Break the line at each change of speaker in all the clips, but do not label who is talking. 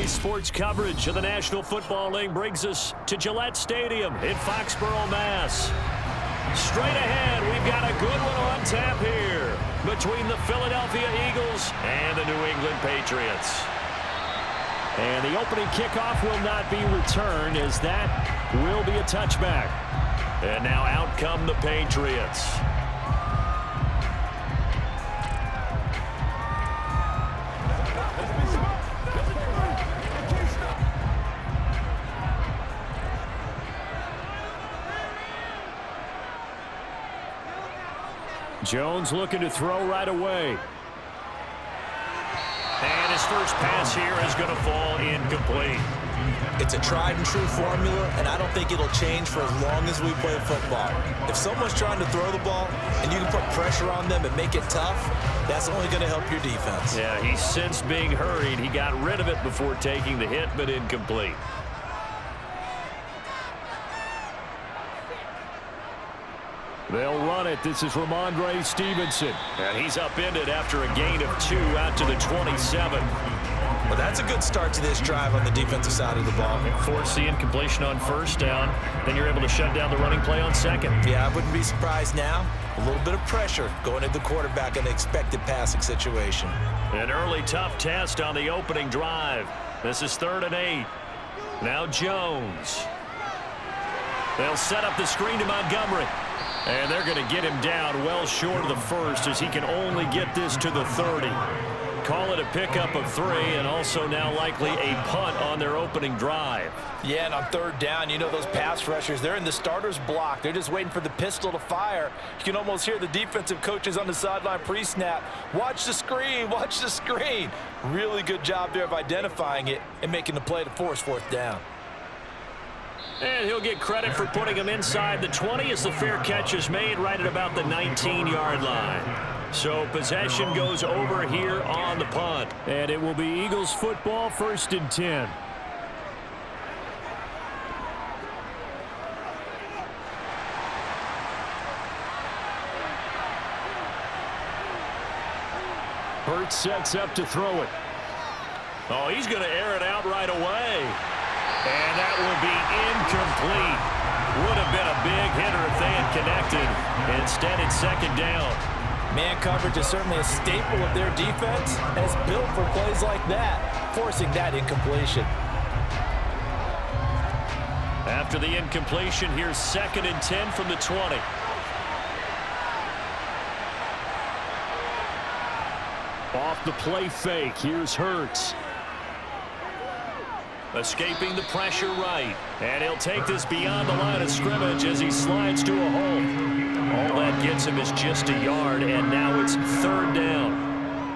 Today's sports coverage of the National Football League brings us to Gillette Stadium in Foxborough, Mass. Straight ahead, we've got a good one on tap here between the Philadelphia Eagles and the New England Patriots. And the opening kickoff will not be returned, as that will be a touchback. And now out come the Patriots. Jones looking to throw right away. And his first pass here is going to fall incomplete.
It's a tried and true formula, and I don't think it'll change for as long as we play football. If someone's trying to throw the ball and you can put pressure on them and make it tough, that's only going to help your defense.
Yeah, he sensed being hurried. He got rid of it before taking the hit, but incomplete. They'll run it. This is Ramondre Stevenson. And he's upended after a gain of 2 out to the 27.
Well, that's a good start to this drive on the defensive side of the ball.
Force the incompletion on first down. Then you're able to shut down the running play on second.
Yeah, I wouldn't be surprised now. A little bit of pressure going at the quarterback in the expected passing situation.
An early tough test on the opening drive. This is 3rd and 8. Now Jones. They'll set up the screen to Montgomery. And they're going to get him down well short of the first, as he can only get this to the 30. Call it a pickup of 3, and also now likely a punt on their opening drive.
Yeah, and on 3rd down, you know those pass rushers, they're in the starter's block. They're just waiting for the pistol to fire. You can almost hear the defensive coaches on the sideline pre-snap. Watch the screen, watch the screen. Really good job there of identifying it and making the play to force 4th down.
And he'll get credit for putting him inside the 20 as the fair catch is made right at about the 19-yard line. So possession goes over here on the punt. And it will be Eagles football, 1st and 10. Hurts sets up to throw it. Oh, he's going to air it out right away. And that will be incomplete. Would have been a big hitter if they had connected. Instead, it's 2nd down.
Man coverage is certainly a staple of their defense, and it's built for plays like that, forcing that incompletion.
After the incompletion, here's 2nd and 10 from the 20. Off the play fake, here's Hurts. Escaping the pressure right. And he'll take this beyond the line of scrimmage as he slides to a hole. All that gets him is just a yard, and now it's 3rd down.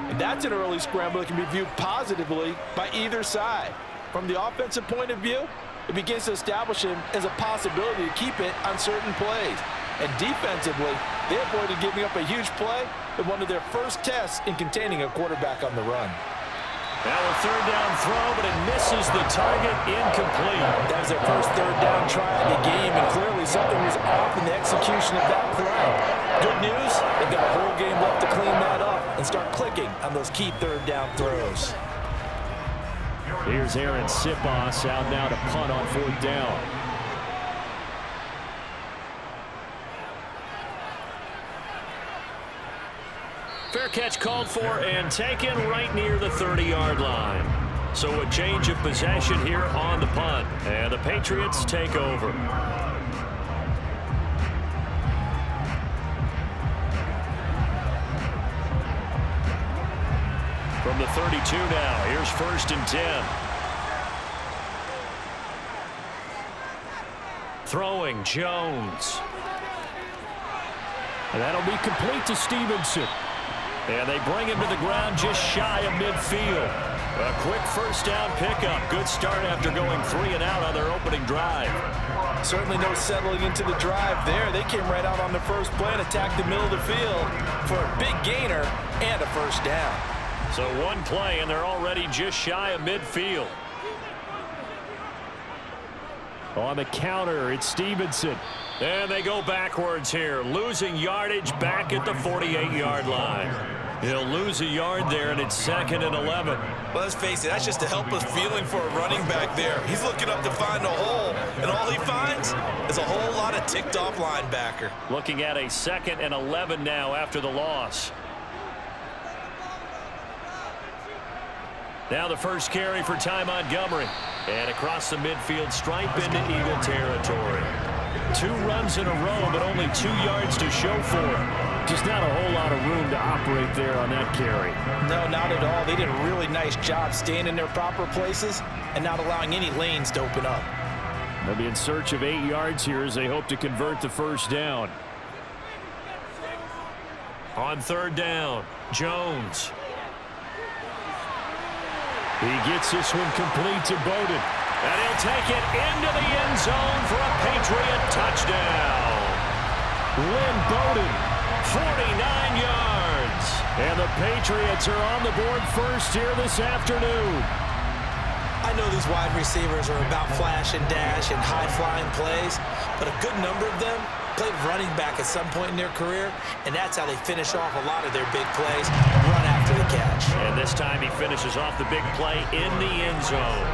And that's an early scramble that can be viewed positively by either side. From the offensive point of view, it begins to establish him as a possibility to keep it on certain plays. And defensively, they avoided giving up a huge play in one of their first tests in containing a quarterback on the run.
Now a 3rd down throw, but it misses the target, incomplete.
That was their first 3rd down try of the game, and clearly something was off in the execution of that play. Good news, they've got a whole game left to clean that up and start clicking on those key 3rd down throws.
Here's Aaron Sipos out now to punt on 4th down. Fair catch called for and taken right near the 30-yard line. So a change of possession here on the punt. And the Patriots take over. From the 32 now, here's 1st and 10. Throwing Jones. And that'll be complete to Stevenson. And they bring him to the ground just shy of midfield. A quick 1st down pickup. Good start after going 3 and out on their opening drive.
Certainly no settling into the drive there. They came right out on the first play and attacked the middle of the field for a big gainer and a 1st down.
So one play, and they're already just shy of midfield. On the counter, it's Stevenson. And they go backwards here, losing yardage back at the 48-yard line. He'll lose a yard there, and it's 2nd and 11.
Well, let's face it, that's just a helpless feeling for a running back there. He's looking up to find a hole, and all he finds is a whole lot of ticked-off linebacker.
Looking at a 2nd and 11 now after the loss. Now the first carry for Ty Montgomery. And across the midfield stripe into Eagle territory. 2 runs in a row, but only 2 yards to show for it. Just not a whole lot of room to operate there on that carry.
No, not at all. They did a really nice job staying in their proper places and not allowing any lanes to open up.
They'll be in search of 8 yards here as they hope to convert the first down. On 3rd down, Jones. He gets this one complete to Bowden. And he'll take it into the end zone for a Patriot touchdown. Lynn Bowden, 49 yards. And the Patriots are on the board first here this afternoon.
I know these wide receivers are about flash and dash and high-flying plays, but a good number of them played running back at some point in their career, and that's how they finish off a lot of their big plays, run after the catch.
And this time he finishes off the big play in the end zone.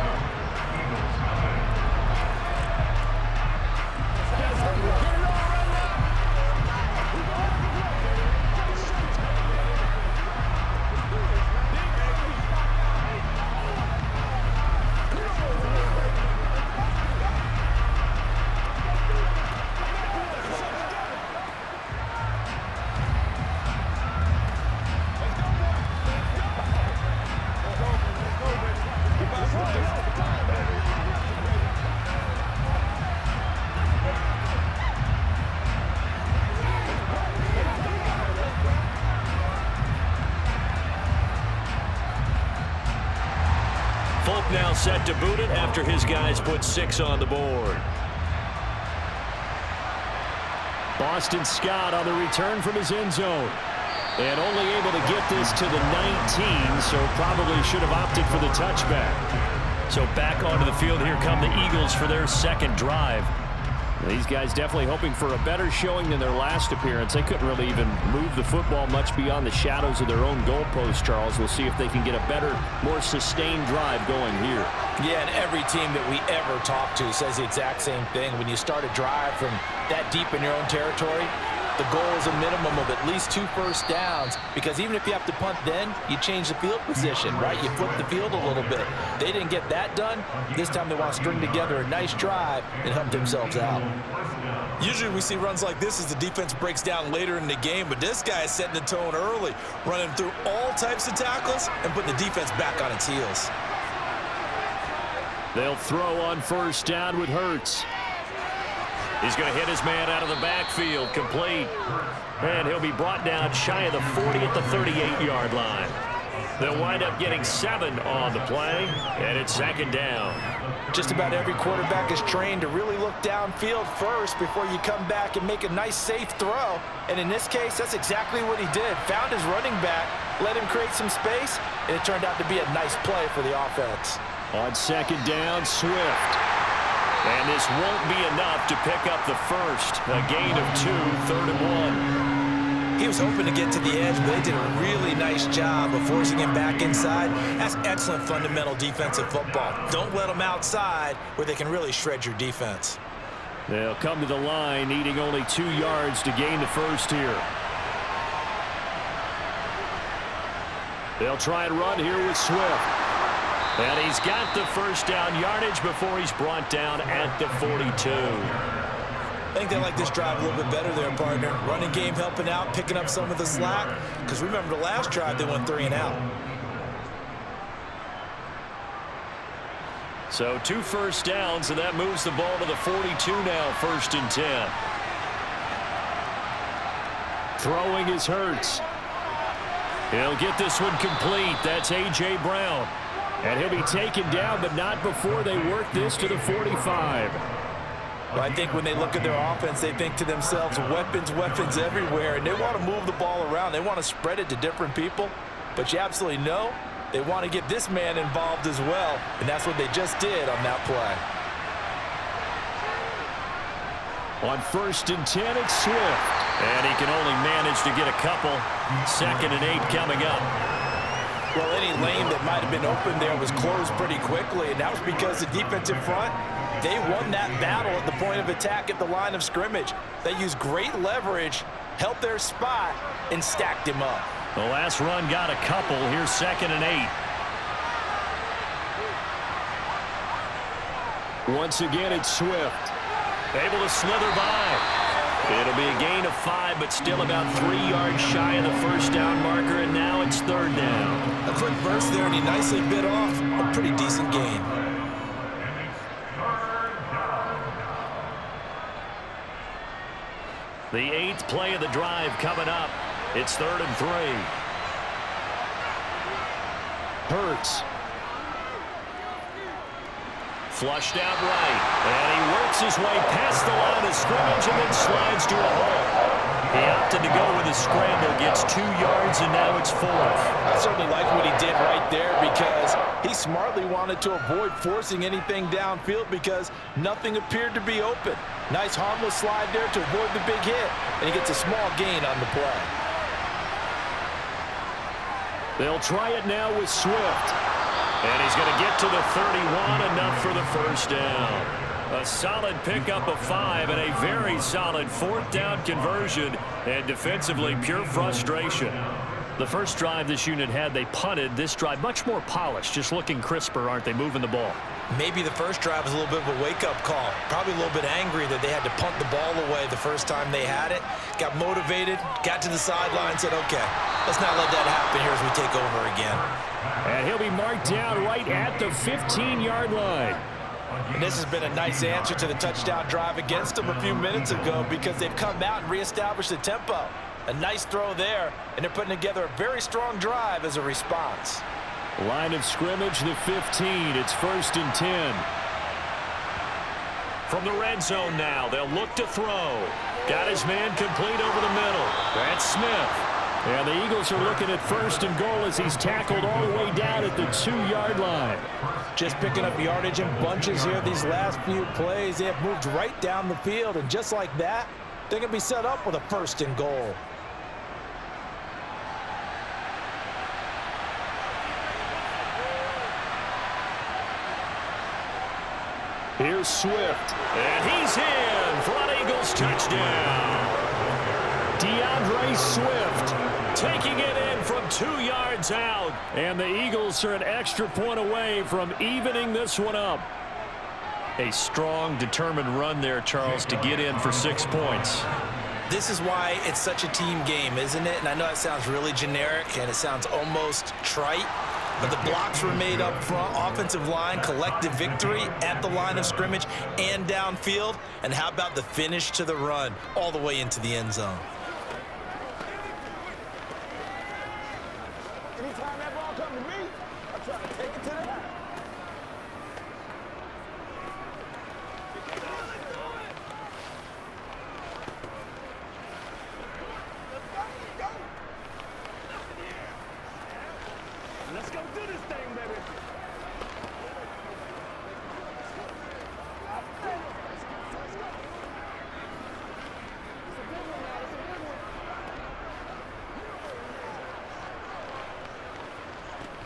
Now set to boot it after his guys put 6 on the board. Boston Scott on the return from his end zone. And only able to get this to the 19, so probably should have opted for the touchback. So back onto the field, here come the Eagles for their 2nd drive. These guys definitely hoping for a better showing than their last appearance. They couldn't really even move the football much beyond the shadows of their own goalpost, Charles. We'll see if they can get a better, more sustained drive going here.
Yeah, and every team that we ever talk to says the exact same thing. When you start a drive from that deep in your own territory, the goal is a minimum of at least 2 first downs, because even if you have to punt then, you change the field position, right? You flip the field a little bit. They didn't get that done. This time they want to string together a nice drive and help themselves out.
Usually we see runs like this as the defense breaks down later in the game, but this guy is setting the tone early, running through all types of tackles and putting the defense back on its heels.
They'll throw on first down with Hurts. He's going to hit his man out of the backfield, complete. And he'll be brought down shy of the 40 at the 38-yard line. They'll wind up getting 7 on the play, and it's 2nd down.
Just about every quarterback is trained to really look downfield first before you come back and make a nice, safe throw. And in this case, that's exactly what he did. Found his running back, let him create some space, and it turned out to be a nice play for the offense.
On 2nd down, Swift. And this won't be enough to pick up the first. A gain of 2, 3rd and 1.
He was hoping to get to the edge, but they did a really nice job of forcing him back inside. That's excellent fundamental defensive football. Don't let them outside where they can really shred your defense.
They'll come to the line, needing only 2 yards to gain the first here. They'll try and run here with Swift. And he's got the first down yardage before he's brought down at the 42.
I think they like this drive a little bit better there, partner. Running game helping out, picking up some of the slack. Because remember the last drive, they went 3 and out.
So 2 first downs, and that moves the ball to the 42 now, 1st and 10. Throwing is Hurts. He'll get this one complete. That's A.J. Brown. And he'll be taken down, but not before they work this to the 45.
Well, I think when they look at their offense, they think to themselves, weapons, weapons everywhere, and they want to move the ball around. They want to spread it to different people, but you absolutely know they want to get this man involved as well, and that's what they just did on that play.
On 1st and 10, it's Swift. And he can only manage to get a couple. 2nd and 8 coming up.
Well, any lane that might have been open there was closed pretty quickly, and that was because the defensive front, they won that battle at the point of attack at the line of scrimmage. They used great leverage, held their spot, and stacked him up.
The last run got a couple. Here's 2nd and 8. Once again, it's Swift. Able to slither by. It'll be a gain of 5, but still about 3 yards shy of the first down marker, and now it's 3rd down.
A quick burst there, and he nicely bit off a pretty decent gain.
The 8th play of the drive coming up. It's 3rd and 3. Hurts. Flushed out right. And he works his way past the line of scrimmage and then slides to a hole. He opted to go with a scramble, gets 2 yards, and now it's 4th.
I certainly like what he did right there because he smartly wanted to avoid forcing anything downfield because nothing appeared to be open. Nice harmless slide there to avoid the big hit, and he gets a small gain on the play.
They'll try it now with Swift. And he's going to get to the 31, enough for the first down. A solid pickup of 5 and a very solid 4th down conversion. And defensively, pure frustration. The first drive this unit had, they punted. This drive, much more polished, just looking crisper, aren't they, moving the ball?
Maybe the first drive was a little bit of a wake-up call. Probably a little bit angry that they had to punt the ball away the first time they had it. Got motivated, got to the sideline, said, okay, let's not let that happen here as we take over again.
And he'll be marked down right at the 15-yard line.
And this has been a nice answer to the touchdown drive against them a few minutes ago because they've come out and reestablished the tempo. A nice throw there, and they're putting together a very strong drive as a response.
Line of scrimmage, the 15. It's 1st and 10. From the red zone now, they'll look to throw. Got his man complete over the middle. That's Smith. And the Eagles are looking at 1st and goal as he's tackled all the way down at the 2-yard line.
Just picking up yardage in bunches here these last few plays. They have moved right down the field, and just like that, they're going to be set up with a 1st and goal.
Here's Swift, and he's in for an Eagles touchdown. DeAndre Swift taking it in from 2 yards out, and the Eagles are an extra point away from evening this one up. A strong, determined run there, Charles, to get in for 6 points.
This is why it's such a team game, isn't it? And I know it sounds really generic, and it sounds almost trite, but the blocks were made up front, offensive line, collective victory at the line of scrimmage and downfield. And how about the finish to the run all the way into the end zone?
Anytime that ball comes to me, I try to take it to the house. Let's go do this thing, baby.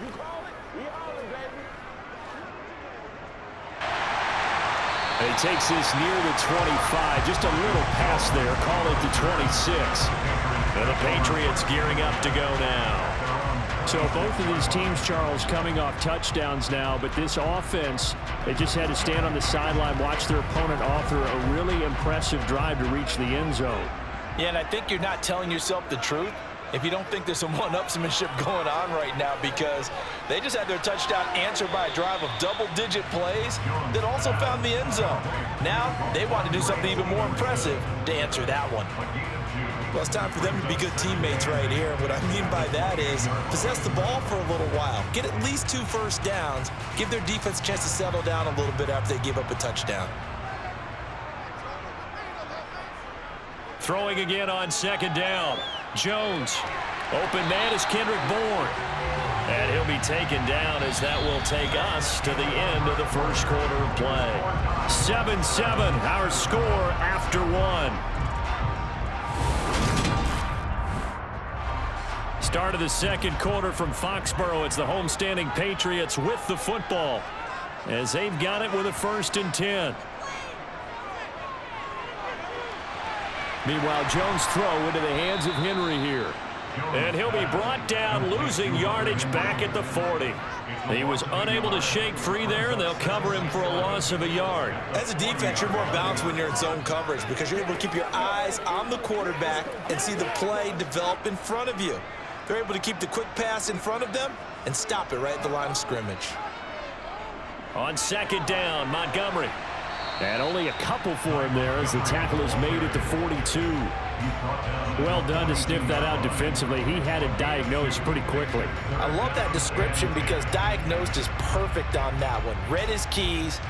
You call it, we all in, baby.
And he takes this near the 25, just a little pass there, call it the 26. And the Patriots gearing up to go now. So both of these teams, Charles, coming off touchdowns now, but this offense, they just had to stand on the sideline, watch their opponent author a really impressive drive to reach the end zone.
Yeah, and I think you're not telling yourself the truth if you don't think there's some one-upsmanship going on right now, because they just had their touchdown answered by a drive of double-digit plays that also found the end zone. Now they want to do something even more impressive to answer that one.
Well, it's time for them to be good teammates right here. What I mean by that is possess the ball for a little while. Get at least 2 first downs. Give their defense a chance to settle down a little bit after they give up a touchdown.
Throwing again on 2nd down. Jones. Open man is Kendrick Bourne. And he'll be taken down as that will take us to the end of the first quarter of play. 7-7, our score after 1. Start of the second quarter from Foxborough. It's the homestanding Patriots with the football as they've got it with a 1st and 10. Meanwhile, Jones' throw into the hands of Henry here. And he'll be brought down, losing yardage back at the 40. He was unable to shake free there, and they'll cover him for a loss of a yard.
As a defense, you're more balanced when you're in zone coverage because you're able to keep your eyes on the quarterback and see the play develop in front of you. They're able to keep the quick pass in front of them and stop it right at the line of scrimmage.
On 2nd down, Montgomery. And only a couple for him there as the tackle is made at the 42. Well done to sniff that out defensively. He had it diagnosed pretty quickly.
I love that description because diagnosed is perfect on that one. Read his keys,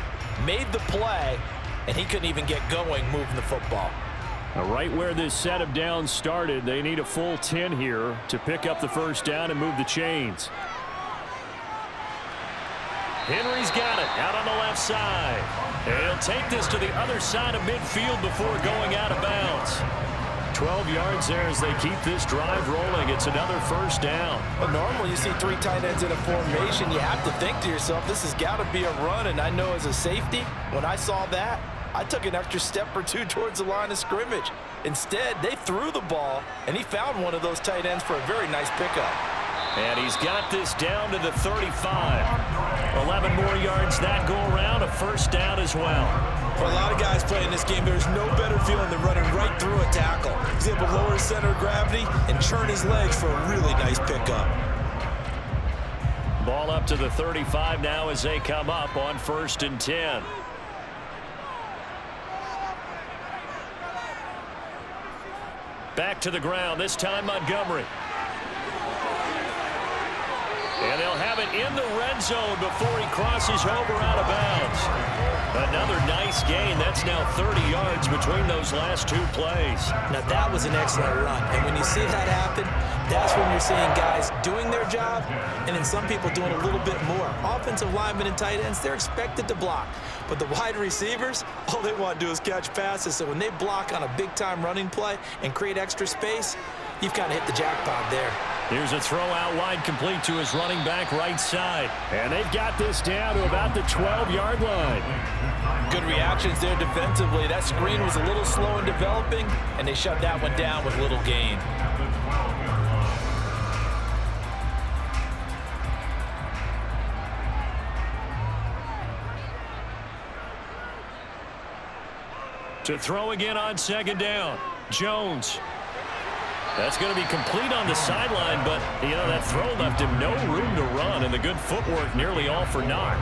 made the play, and he couldn't even get going moving the football.
Now, right where this set of downs started, they need a full 10 here to pick up the 1st down and move the chains. Henry's got it out on the left side. And he'll take this to the other side of midfield before going out of bounds. 12 yards there as they keep this drive rolling. It's another 1st down.
Well, normally you see 3 tight ends in a formation. You have to think to yourself, this has got to be a run. And I know as a safety, when I saw that, I took an extra step or 2 towards the line of scrimmage. Instead, they threw the ball, and he found one of those tight ends for a very nice pickup.
And he's got this down to the 35. 11 more yards that go around, a 1st down as well.
For a lot of guys playing this game, there's no better feeling than running right through a tackle. He's able to lower his center of gravity and churn his legs for a really nice pickup.
Ball up to the 35 now as they come up on 1st and 10. Back to the ground, this time Montgomery. And they'll have it in the red zone before he crosses over out of bounds. Another nice gain. That's now 30 yards between those last 2 plays.
Now, that was an excellent run. And when you see that happen, that's when you're seeing guys doing their job and then some people doing a little bit more. Offensive linemen and tight ends, they're expected to block. But the wide receivers, all they want to do is catch passes. So when they block on a big-time running play and create extra space, you've kind of hit the jackpot there.
Here's a throw out wide, complete to his running back right side. And they've got this down to about the 12-yard line.
Good reactions there defensively. That screen was a little slow in developing, and they shut that one down with little gain.
To throw again on 2nd down. Jones. That's going to be complete on the sideline, but, you know, that throw left him no room to run, and the good footwork nearly all for naught.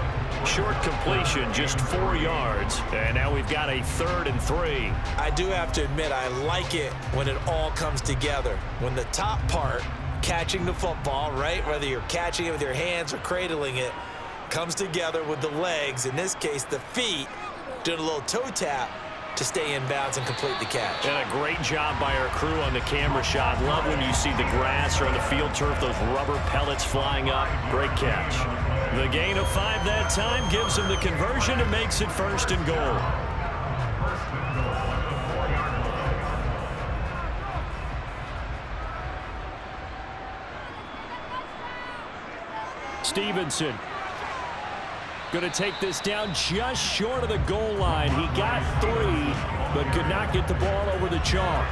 Short completion, just 4 yards, and now we've got a 3rd and 3.
I do have to admit, I like it when it all comes together. When the top part, catching the football, right, whether you're catching it with your hands or cradling it, comes together with the legs, in this case the feet, doing a little toe tap to stay in bounds and complete the catch.
And a great job by our crew on the camera shot. Love when you see the grass or on the field turf, those rubber pellets flying up. Great catch. The gain of 5 that time gives him the conversion and makes it 1st and goal. Stevenson going to take this down just short of the goal line. He got 3, but could not get the ball over the chalk.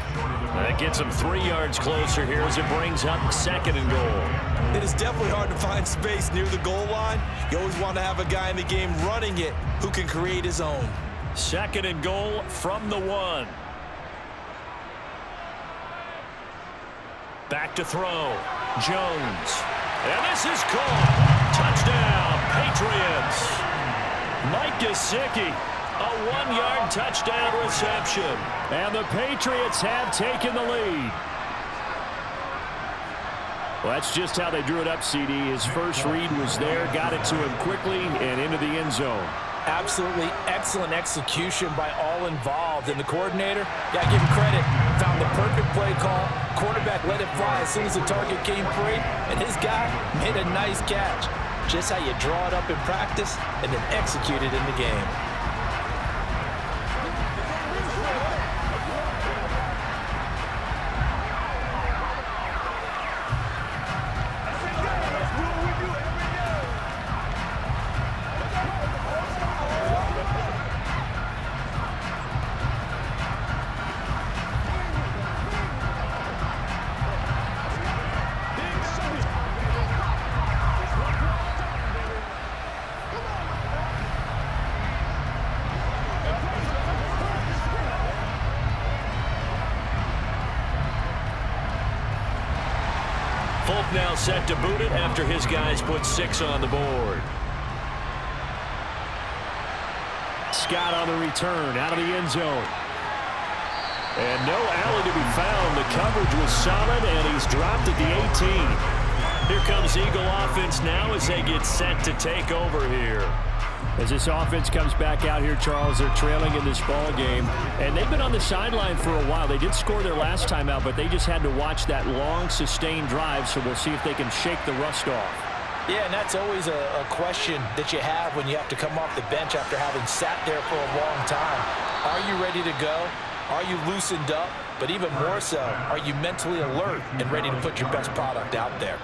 That gets him 3 yards closer here as it brings up 2nd and goal.
It is definitely hard to find space near the goal line. You always want to have a guy in the game running it who can create his own.
2nd and goal from the 1. Back to throw. Jones. And this is caught. Touchdown, Patriots. Mike Gesicki, a 1-yard touchdown reception. And the Patriots have taken the lead. Well, that's just how they drew it up, CD. His first read was there, got it to him quickly and into the end zone.
Absolutely excellent execution by all involved. And the coordinator, got to give him credit, found the perfect play call. Quarterback let it fly as soon as the target came free, and his guy made a nice catch. Just how you draw it up in practice and then execute it in the game.
Folk now set to boot it after his guys put 6 on the board. Scott on the return, out of the end zone. And no alley to be found. The coverage was solid, and he's dropped at the 18. Here comes Eagle offense now as they get set to take over here.
As this offense comes back out here, Charles, they're trailing in this ball game, and they've been on the sideline for a while. They did score their last time out, but they just had to watch that long, sustained drive, so we'll see if they can shake the rust off.
Yeah, and that's always a question that you have when you have to come off the bench after having sat there for a long time. Are you ready to go? Are you loosened up? But even more so, are you mentally alert and ready to put your best product out there?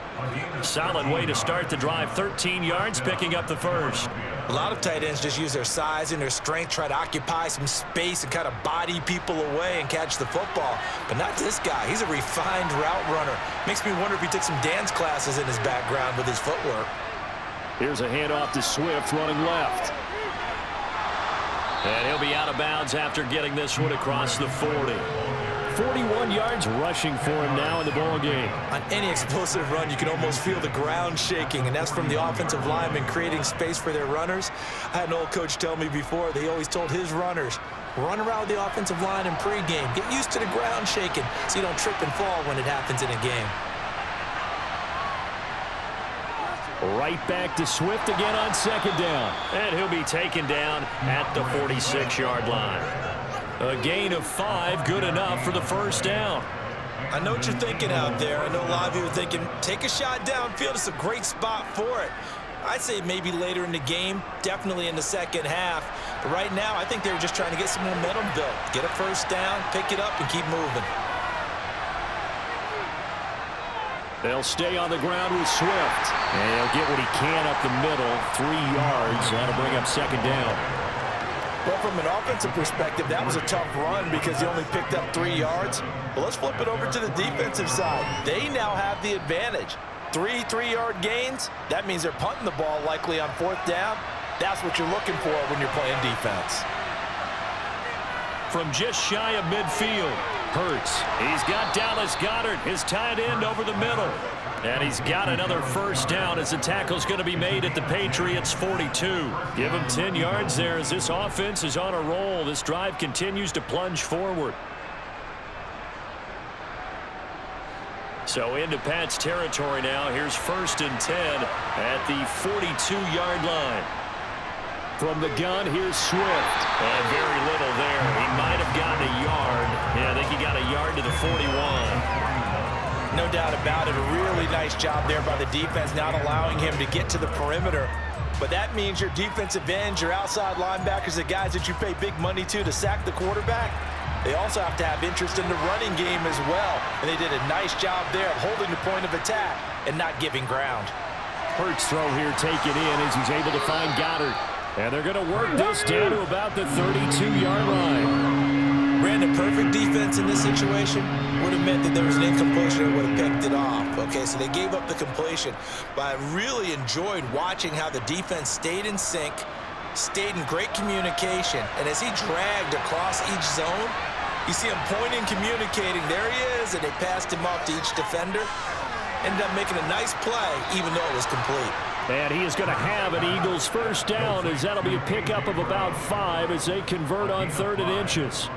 Solid way to start the drive. 13 yards, picking up the first.
A lot of tight ends just use their size and their strength, try to occupy some space and kind of body people away and catch the football. But not this guy. He's a refined route runner. Makes me wonder if he took some dance classes in his background with his footwork.
Here's a handoff to Swift running left.
And he'll be out of bounds after getting this one across the 40.
41 yards rushing for him now in the ball game.
On any explosive run, you can almost feel the ground shaking, and that's from the offensive linemen creating space for their runners. I had an old coach tell me before, they always told his runners, run around the offensive line in pregame. Get used to the ground shaking so you don't trip and fall when it happens in a game.
Right back to Swift again on second down.
And he'll be taken down at the 46-yard line. A gain of 5, good enough for the first down.
I know what you're thinking out there. I know a lot of you are thinking, take a shot downfield. It's a great spot for it. I'd say maybe later in the game, definitely in the second half. But right now, I think they're just trying to get some momentum built. Get a first down, pick it up, and keep moving.
They'll stay on the ground with Swift. And he'll get what he can up the middle, 3 yards. That'll bring up second down.
Well, from an offensive perspective, that was a tough run because he only picked up 3 yards. But let's flip it over to the defensive side. They now have the advantage. 3 3-yard gains. That means they're punting the ball likely on 4th down. That's what you're looking for when you're playing defense.
From just shy of midfield, Hurts. He's got Dallas Goedert, his tight end, over the middle. And he's got another first down as the tackle's going to be made at the Patriots 42. Give him 10 yards there as this offense is on a roll. This drive continues to plunge forward. So into Pat's territory now. Here's 1st and 10 at the 42-yard line.
From the gun, here's Swift.
And very little there. He might have gotten a yard. Yeah, I think he got a yard to the 41.
No doubt about it. A really nice job there by the defense, not allowing him to get to the perimeter. But that means your defensive ends, your outside linebackers, the guys that you pay big money to sack the quarterback, they also have to have interest in the running game as well. And they did a nice job there of holding the point of attack and not giving ground.
Hurts throw here taken in as he's able to find Goddard. And they're going to work this down to about the 32-yard line.
Ran the perfect defense in this situation. Would have meant that there was an incompletion that would have picked it off. Okay, so they gave up the completion. But I really enjoyed watching how the defense stayed in sync, stayed in great communication. And as he dragged across each zone, you see him pointing, communicating. There he is, and they passed him off to each defender. Ended up making a nice play, even though it was complete.
And he is going to have an Eagles first down as that'll be a pickup of about 5 as they convert on 3rd and inches.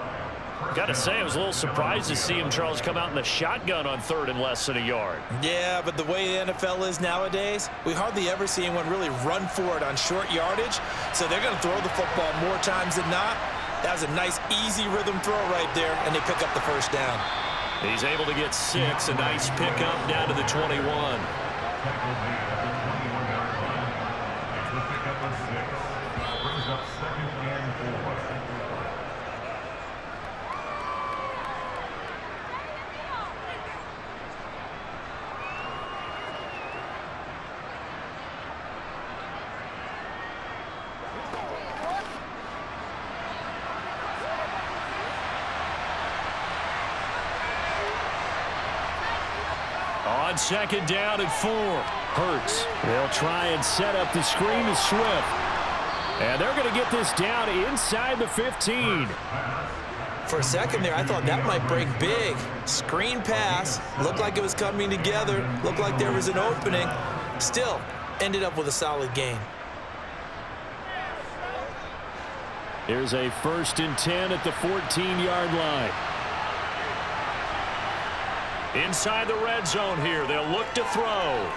Got to say, I was a little surprised to see him, Charles, come out in the shotgun on 3rd and less than a yard.
Yeah, but the way the NFL is nowadays, we hardly ever see anyone really run for it on short yardage. So they're going to throw the football more times than not. That was a nice, easy rhythm throw right there, and they pick up the first down.
He's able to get 6, a nice pickup down to the 21. On 2nd down and 4.
Hurts. They'll try and set up the screen to Swift. And they're going to get this down inside the 15.
For a second there, I thought that might break big. Screen pass, looked like it was coming together, looked like there was an opening. Still, ended up with a solid gain.
Here's a 1st and 10 at the 14-yard line.
Inside the red zone here, they'll look to throw.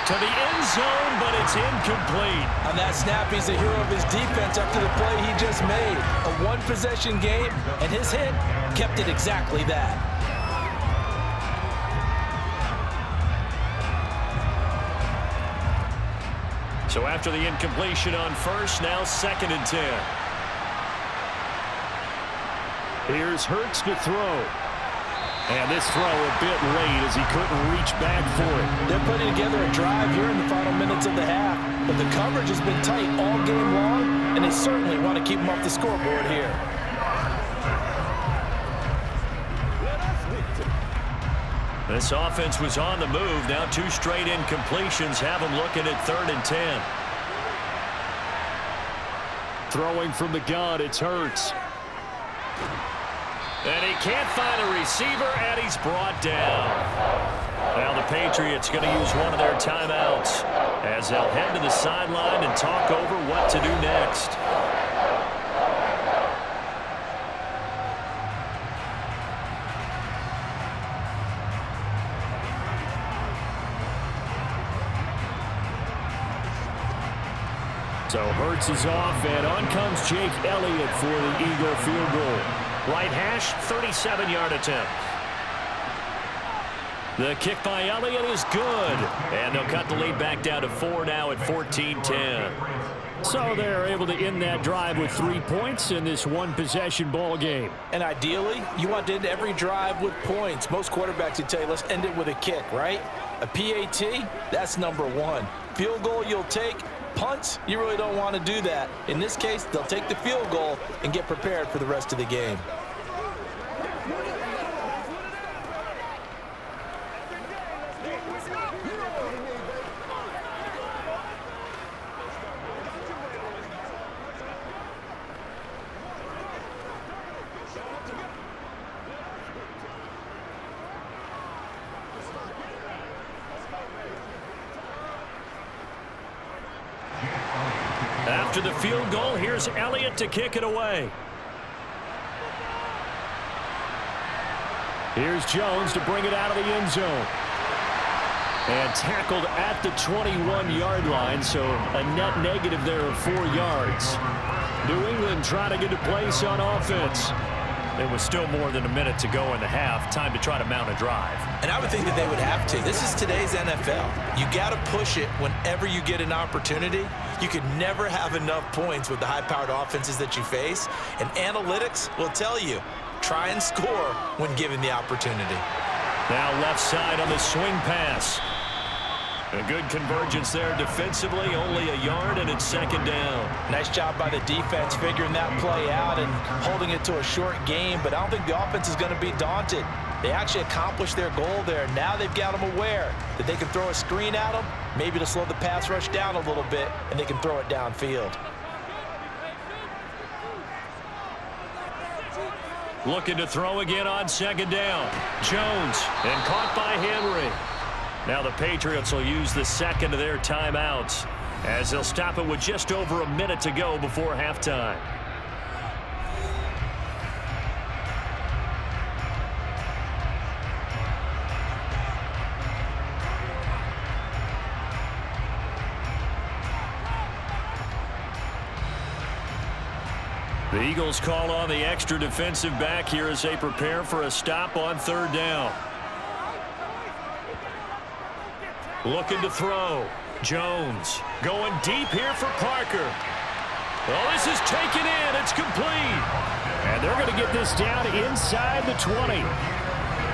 To the end zone, but it's incomplete.
On that snap, he's a hero of his defense after the play he just made. A one-possession game, and his hit kept it exactly that.
So after the incompletion on 1st, now 2nd and 10.
Here's Hurts to throw. And this throw a bit late as he couldn't reach back for it.
They're putting together a drive here in the final minutes of the half, but the coverage has been tight all game long, and they certainly want to keep them off the scoreboard here.
This offense was on the move. Now 2 straight incompletions have them looking at 3rd and 10.
Throwing from the gun, it's Hurts.
And he can't find a receiver, and he's brought down. Now the Patriots going to use one of their timeouts as they'll head to the sideline and talk over what to do next.
So Hurts is off, and on comes Jake Elliott for the Eagle field goal.
Right hash, 37-yard attempt. The kick by Elliott is good. And they'll cut the lead back down to 4 now at 14-10.
So they're able to end that drive with 3 points in this one-possession ball game.
And ideally, you want to end every drive with points. Most quarterbacks would tell you, let's end it with a kick, right? A PAT, that's number 1. Field goal you'll take. Punts, you really don't want to do that. In this case, they'll take the field goal and get prepared for the rest of the game.
After the field goal, here's Elliott to kick it away.
Here's Jones to bring it out of the end zone. And tackled at the 21-yard line, so a net negative there of 4 yards. New England trying to get a place on offense.
There was still more than a minute to go in the half. Time to try to mount a drive.
And I would think that they would have to. This is today's NFL. You got to push it whenever you get an opportunity. You could never have enough points with the high-powered offenses that you face. And analytics will tell you, try and score when given the opportunity.
Now left side on the swing pass. A good convergence there defensively, only a yard, and it's 2nd down.
Nice job by the defense figuring that play out and holding it to a short game, but I don't think the offense is going to be daunted. They actually accomplished their goal there. Now they've got them aware that they can throw a screen at them, maybe to slow the pass rush down a little bit, and they can throw it downfield.
Looking to throw again on 2nd down. Jones, and caught by Henry. Now the Patriots will use the 2nd of their timeouts as they'll stop it with just over a minute to go before halftime. The Eagles call on the extra defensive back here as they prepare for a stop on 3rd down. Looking to throw. Jones going deep here for Parker. Oh, this is taken in. It's complete.
And they're going to get this down inside the 20.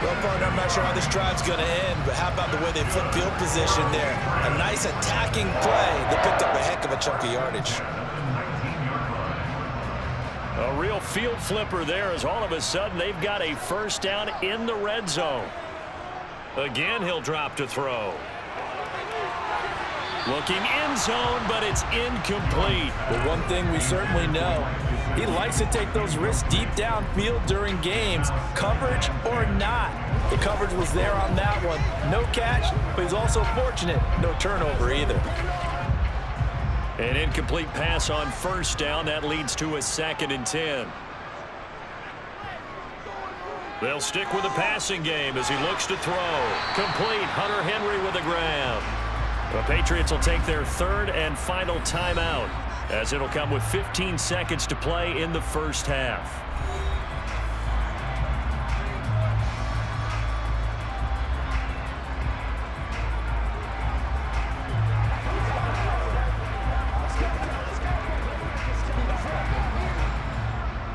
Well, partner, I'm not sure how this drive's going to end, but how about the way they flip field position there? A nice attacking play. They picked up a heck of a chunk of yardage.
A real field flipper there as all of a sudden they've got a 1st down in the red zone. Again, he'll drop to throw. Looking end zone, but it's incomplete.
Well, one thing we certainly know, He likes to take those risks deep downfield during games, coverage or not. The coverage was there on that one. No catch, but he's also fortunate. No turnover either.
An incomplete pass on first down. That leads to a 2nd and 10. They'll stick with the passing game as he looks to throw. Complete. Hunter Henry with a grab. The Patriots will take their 3rd and final timeout, as it'll come with 15 seconds to play in the first half.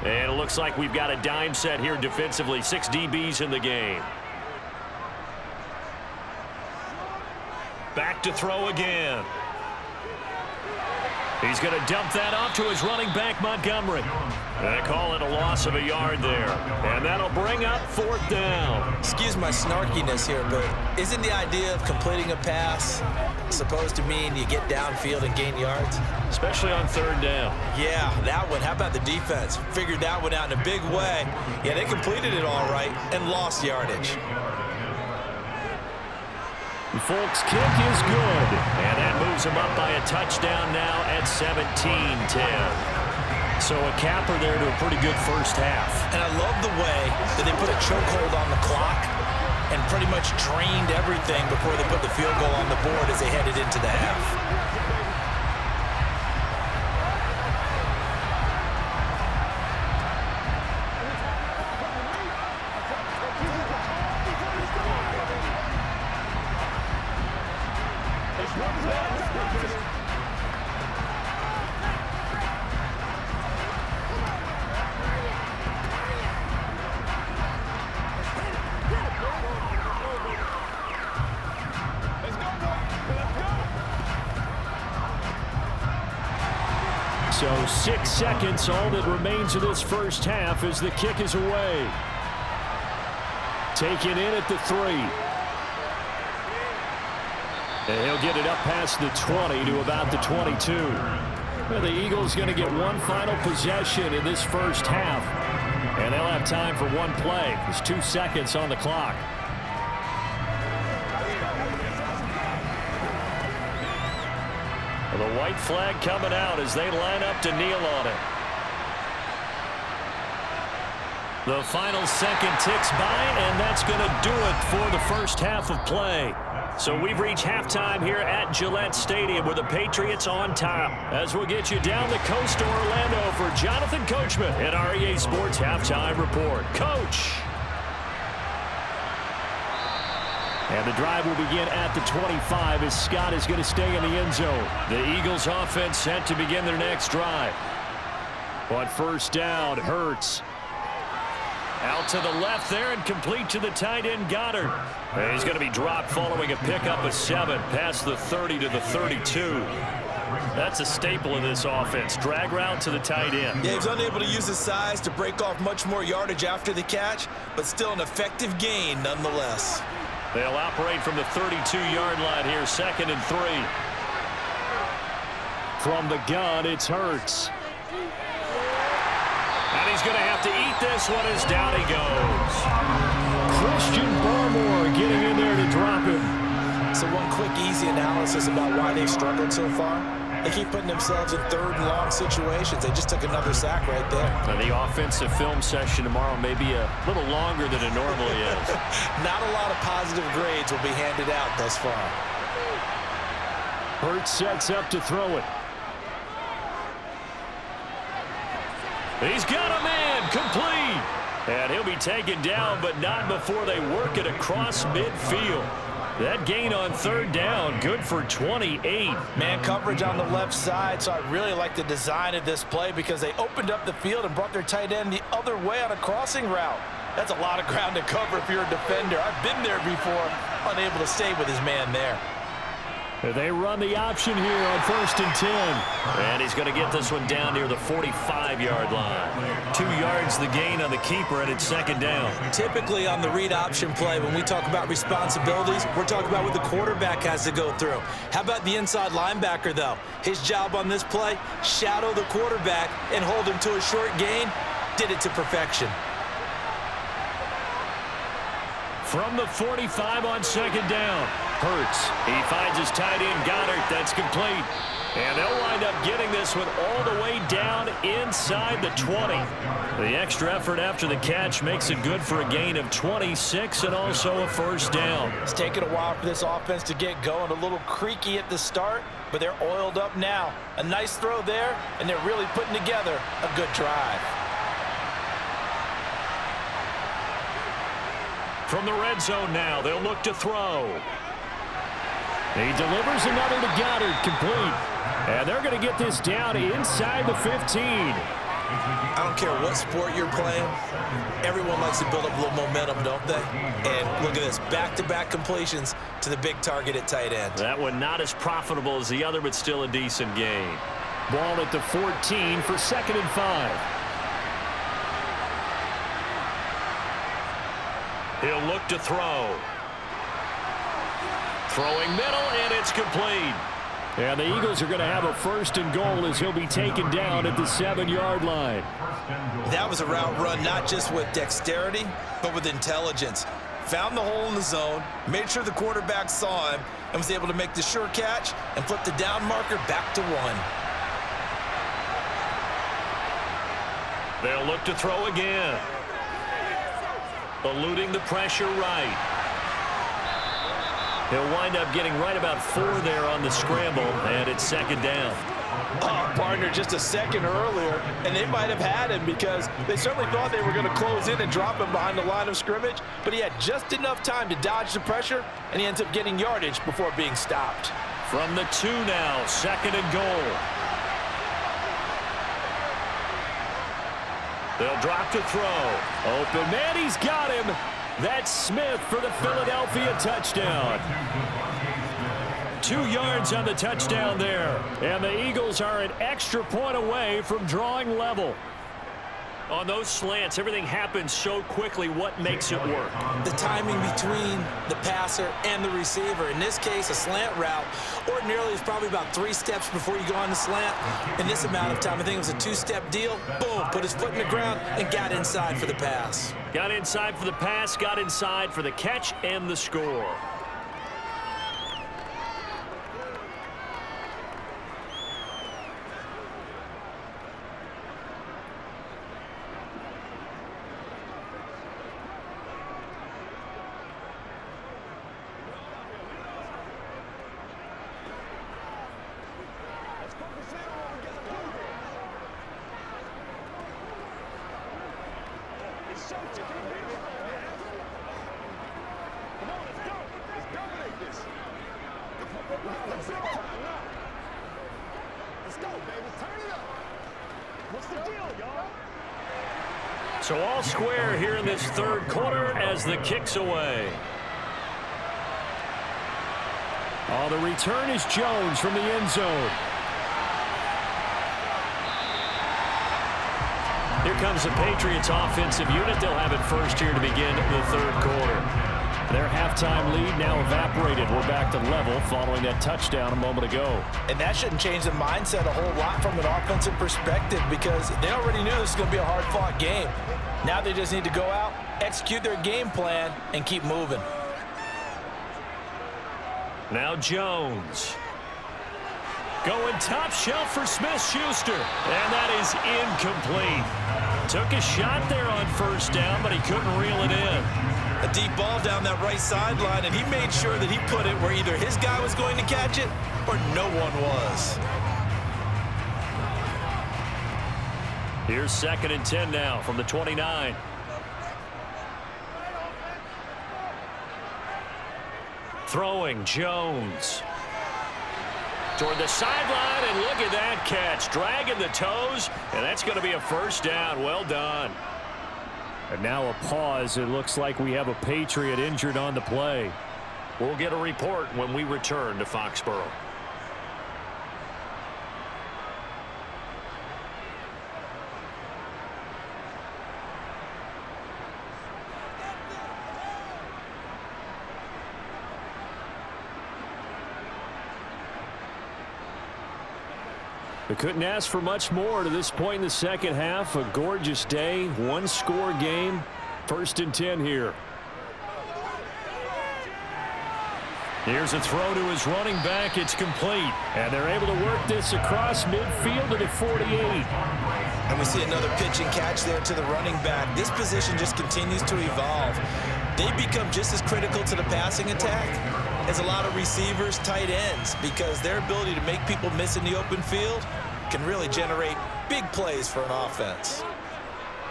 And it looks like we've got a dime set here defensively. 6 DBs in the game. Back to throw again. He's going to dump that off to his running back, Montgomery. They call it a loss of a yard there. And that'll bring up 4th down.
Excuse my snarkiness here, but isn't the idea of completing a pass supposed to mean you get downfield and gain yards?
Especially on 3rd down.
Yeah, that one. How about the defense? Figured that one out in a big way. Yeah, they completed it all right and lost yardage.
Folks, kick is good.
And that moves him up by a touchdown now at 17-10. So a capper there to a pretty good first half.
And I love the way that they put a chokehold on the clock and pretty much drained everything before they put the field goal on the board as they headed into the half.
So 6 seconds, all that remains of this first half as the kick is away. Taken in at the 3. And he'll get it up past the 20 to about the 22. Well, the Eagles going to get one final possession in this first half. And they'll have time for one play. There's 2 seconds on the clock.
The white flag coming out as they line up to kneel on it. The final second ticks by, and that's going to do it for the first half of play. So we've reached halftime here at Gillette Stadium with the Patriots on top. As we'll get you down the coast to Orlando for Jonathan Coachman at our EA Sports Halftime Report. Coach!
And the drive will begin at the 25 as Scott is going to stay in the end zone.
The Eagles offense set to begin their next drive.
On first down, Hurts.
Out to the left there and complete to the tight end, Goddard. And he's going to be dropped following a pickup of 7 past the 30 to the 32. That's a staple of this offense. Drag route to the tight end.
Yeah, he's unable to use his size to break off much more yardage after the catch, but still an effective gain nonetheless.
They'll operate from the 32-yard line here, 2nd and 3.
From the gun, it's Hurts.
And he's going to have to eat this one as down he goes.
Christian Barmore getting in there to drop him.
So one quick, easy analysis about why they've struggled so far. They keep putting themselves in 3rd and long situations. They just took another sack right there.
Now the offensive film session tomorrow may be a little longer than it normally is.
Not a lot of positive grades will be handed out thus far.
Hurts sets up to throw it.
He's got a man, complete. And he'll be taken down, but not before they work it across midfield. That gain on 3rd down, good for 28.
Man coverage on the left side, so I really like the design of this play because they opened up the field and brought their tight end the other way on a crossing route. That's a lot of ground to cover if you're a defender. I've been there before, unable to stay with his man there.
They run the option here on 1st and 10.
And he's going to get this one down near the 45-yard line. 2 yards the gain on the keeper, and it's 2nd down.
Typically on the read option play, when we talk about responsibilities, we're talking about what the quarterback has to go through. How about the inside linebacker, though? His job on this play, shadow the quarterback and hold him to a short gain. Did it to perfection.
From the 45 on 2nd down. Hurts. He finds his tight end, Goddard. That's complete. And they'll wind up getting this one all the way down inside the 20. The extra effort after the catch makes it good for a gain of 26 and also a 1st down.
It's taken a while for this offense to get going. A little creaky at the start, but they're oiled up now. A nice throw there, and they're really putting together a good drive.
From the red zone now, they'll look to throw.
He delivers another to Goddard, complete. And they're going to get this down inside the 15.
I don't care what sport you're playing. Everyone likes to build up a little momentum, don't they? And look at this, back-to-back completions to the big target at tight end.
That one not as profitable as the other, but still a decent gain.
Ball at the 14 for 2nd and 5.
He'll look to throw. Throwing middle, and it's complete.
And the Eagles are going to have a 1st and goal as he'll be taken down at the 7-yard line.
That was a route run not just with dexterity, but with intelligence. Found the hole in the zone, made sure the quarterback saw him, and was able to make the sure catch and flip the down marker back to 1.
They'll look to throw again. Eluding the pressure right. He'll wind up getting right about 4 there on the scramble, and it's 2nd down.
Oh, partner, just a second earlier, and they might have had him because they certainly thought they were going to close in and drop him behind the line of scrimmage, but he had just enough time to dodge the pressure, and he ends up getting yardage before being stopped.
From the 2 now, 2nd and goal. They'll drop to throw.
Open man, he's got him. That's Smith for the Philadelphia touchdown. 2 yards on the touchdown there. And the Eagles are an extra point away from drawing level.
On those slants, everything happens so quickly. What makes it work?
The timing between the passer and the receiver. In this case, a slant route ordinarily is probably about 3 steps before you go on the slant. In this amount of time, I think it was a 2-step deal. Boom, put his foot in the ground and got inside for the pass.
Got inside for the pass, got inside for the catch and the score. So all square here in this 3rd quarter as the kick's away.
Oh, the return is Jones from the end zone.
Here comes the Patriots offensive unit. They'll have it first here to begin the 3rd quarter.
Their halftime lead now evaporated. We're back to level following that touchdown a moment ago.
And that shouldn't change the mindset a whole lot from an offensive perspective because they already knew this was going to be a hard-fought game. Now they just need to go out, execute their game plan, and keep moving.
Now Jones. Going top shelf for Smith-Schuster. And that is incomplete. Took a shot there on 1st down, but he couldn't reel it in.
A deep ball down that right sideline, and he made sure that he put it where either his guy was going to catch it or no one was.
Here's 2nd and 10 now from the 29. Throwing Jones. Toward the sideline, and look at that catch. Dragging the toes, and that's going to be a 1st down. Well done.
And now a pause. It looks like we have a Patriot injured on the play.
We'll get a report when we return to Foxborough.
We couldn't ask for much more to this point in the second half. A gorgeous day, one-score game. 1st and 10 here. Here's a throw to his running back. It's complete. And they're able to work this across midfield to the 48.
And we see another pitch and catch there to the running back. This position just continues to evolve. They become just as critical to the passing attack as a lot of receivers, tight ends, because their ability to make people miss in the open field can really generate big plays for an offense.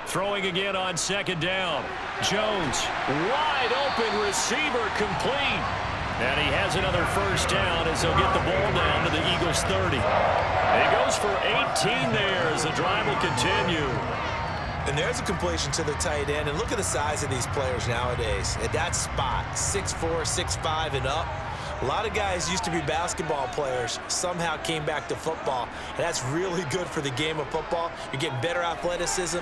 Throwing again on 2nd down. Jones, wide open receiver, complete. And he has another 1st down as he'll get the ball down to the Eagles 30. He goes for 18 there as the drive will continue.
And there's a completion to the tight end. And look at the size of these players nowadays. At that spot, 6'4", 6'5", and up. A lot of guys used to be basketball players, somehow came back to football. And that's really good for the game of football. You're getting better athleticism,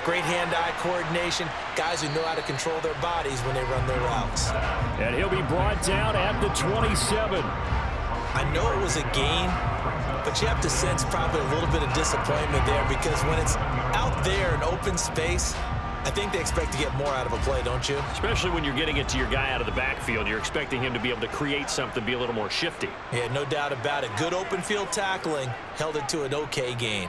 great hand-eye coordination, guys who know how to control their bodies when they run their routes.
And he'll be brought down at the 27.
I know it was a gain, but you have to sense probably a little bit of disappointment there, because when it's out there in open space, I think they expect to get more out of a play, don't you?
Especially when you're getting it to your guy out of the backfield. You're expecting him to be able to create something, be a little more shifty.
Yeah, no doubt about it. Good open field tackling, held it to an okay gain.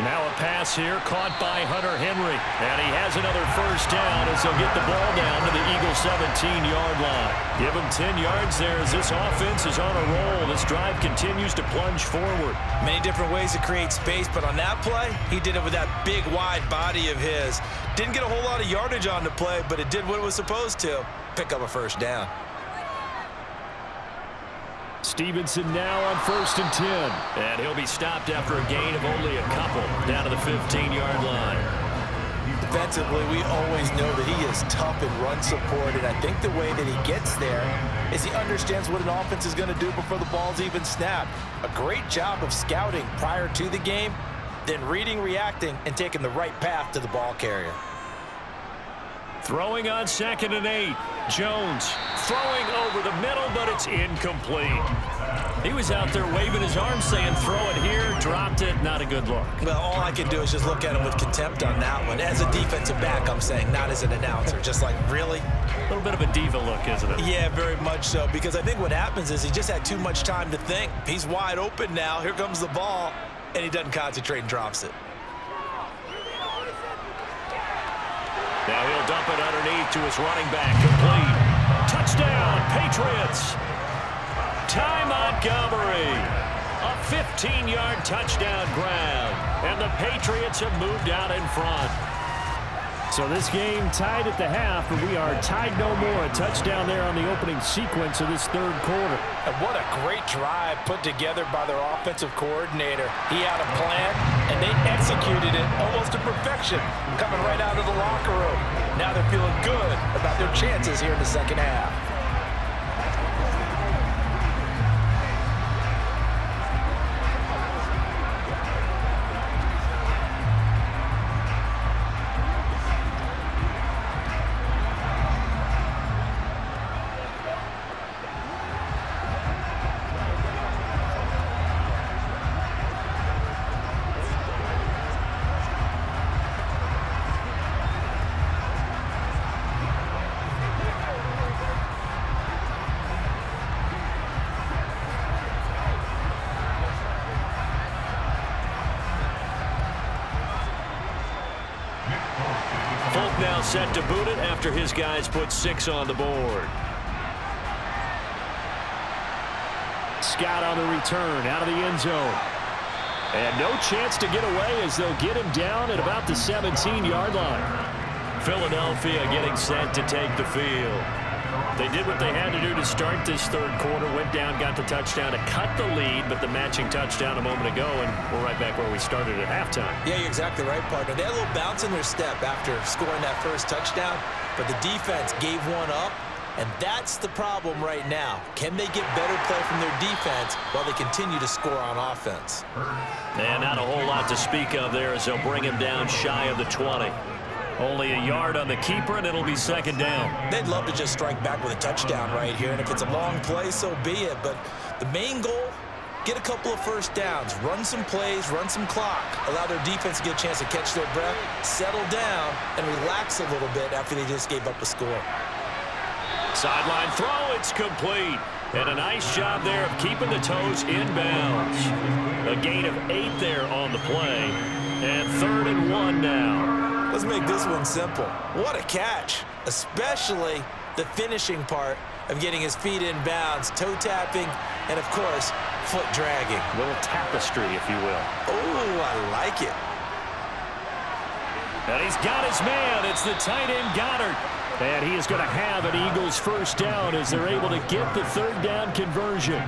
Now a pass here, caught by Hunter Henry. And he has another 1st down as he'll get the ball down to the Eagles 17-yard line. Give him 10 yards there as this offense is on a roll. This drive continues to plunge forward.
Many different ways to create space, but on that play, he did it with that big, wide body of his. Didn't get a whole lot of yardage on the play, but it did what it was supposed to. Pick up a 1st down.
Stevenson now on 1st and 10.
And he'll be stopped after a gain of only a couple down to the 15-yard line.
Defensively, we always know that he is tough in run support, and I think the way that he gets there is he understands what an offense is going to do before the ball's even snapped. A great job of scouting prior to the game, then reading, reacting, and taking the right path to the ball carrier.
Throwing on 2nd and 8. Jones throwing over the middle, but it's incomplete. He was out there waving his arms saying, throw it here, dropped it, not a good look.
Well, all I can do is just look at him with contempt on that one. As a defensive back, I'm saying, not as an announcer. Just like, really?
A little bit of a diva look, isn't it?
Yeah, very much so, because I think what happens is he just had too much time to think. He's wide open now. Here comes the ball, and he doesn't concentrate and drops it.
Now he'll dump it underneath to his running back. Complete. Touchdown, Patriots. Ty Montgomery. A 15-yard touchdown grab. And the Patriots have moved out in front.
So this game tied at the half, but we are tied no more. A touchdown there on the opening sequence of this 3rd quarter.
And what a great drive put together by their offensive coordinator. He had a plan, and they executed it almost to perfection, coming right out of the locker room. Now they're feeling good about their chances here in the second half.
Now set to boot it after his guys put 6 on the board.
Scott on the return out of the end zone. And no chance to get away as they'll get him down at about the 17-yard line.
Philadelphia getting set to take the field. They did what they had to do to start this 3rd quarter. Went down, got the touchdown to cut the lead, but the matching touchdown a moment ago, and we're right back where we started at halftime.
Yeah, you're exactly right, partner. They had a little bounce in their step after scoring that 1st touchdown, but the defense gave one up, And that's the problem right now. Can they get better play from their defense while they continue to score on offense?
And not a whole lot to speak of there as they'll bring him down shy of the 20. Only a yard on the keeper, and it'll be second down.
They'd love to just strike back with a touchdown right here, and if it's a long play, so be it. But the main goal, get a couple of first downs, run some plays, run some clock, allow their defense to get a chance to catch their breath, settle down, and relax a little bit after they just gave up a score.
Sideline throw, it's complete. And a nice job there of keeping the toes in bounds. A gain of 8 there on the play. And 3rd and 1 now.
Let's make this one simple. What a catch, especially the finishing part of getting his feet in bounds, toe tapping, and of course, foot dragging.
A little tapestry, if you will.
Oh, I like it.
And he's got his man. It's the tight end Goddard. And he is going to have an Eagles first down as they're able to get the 3rd down conversion.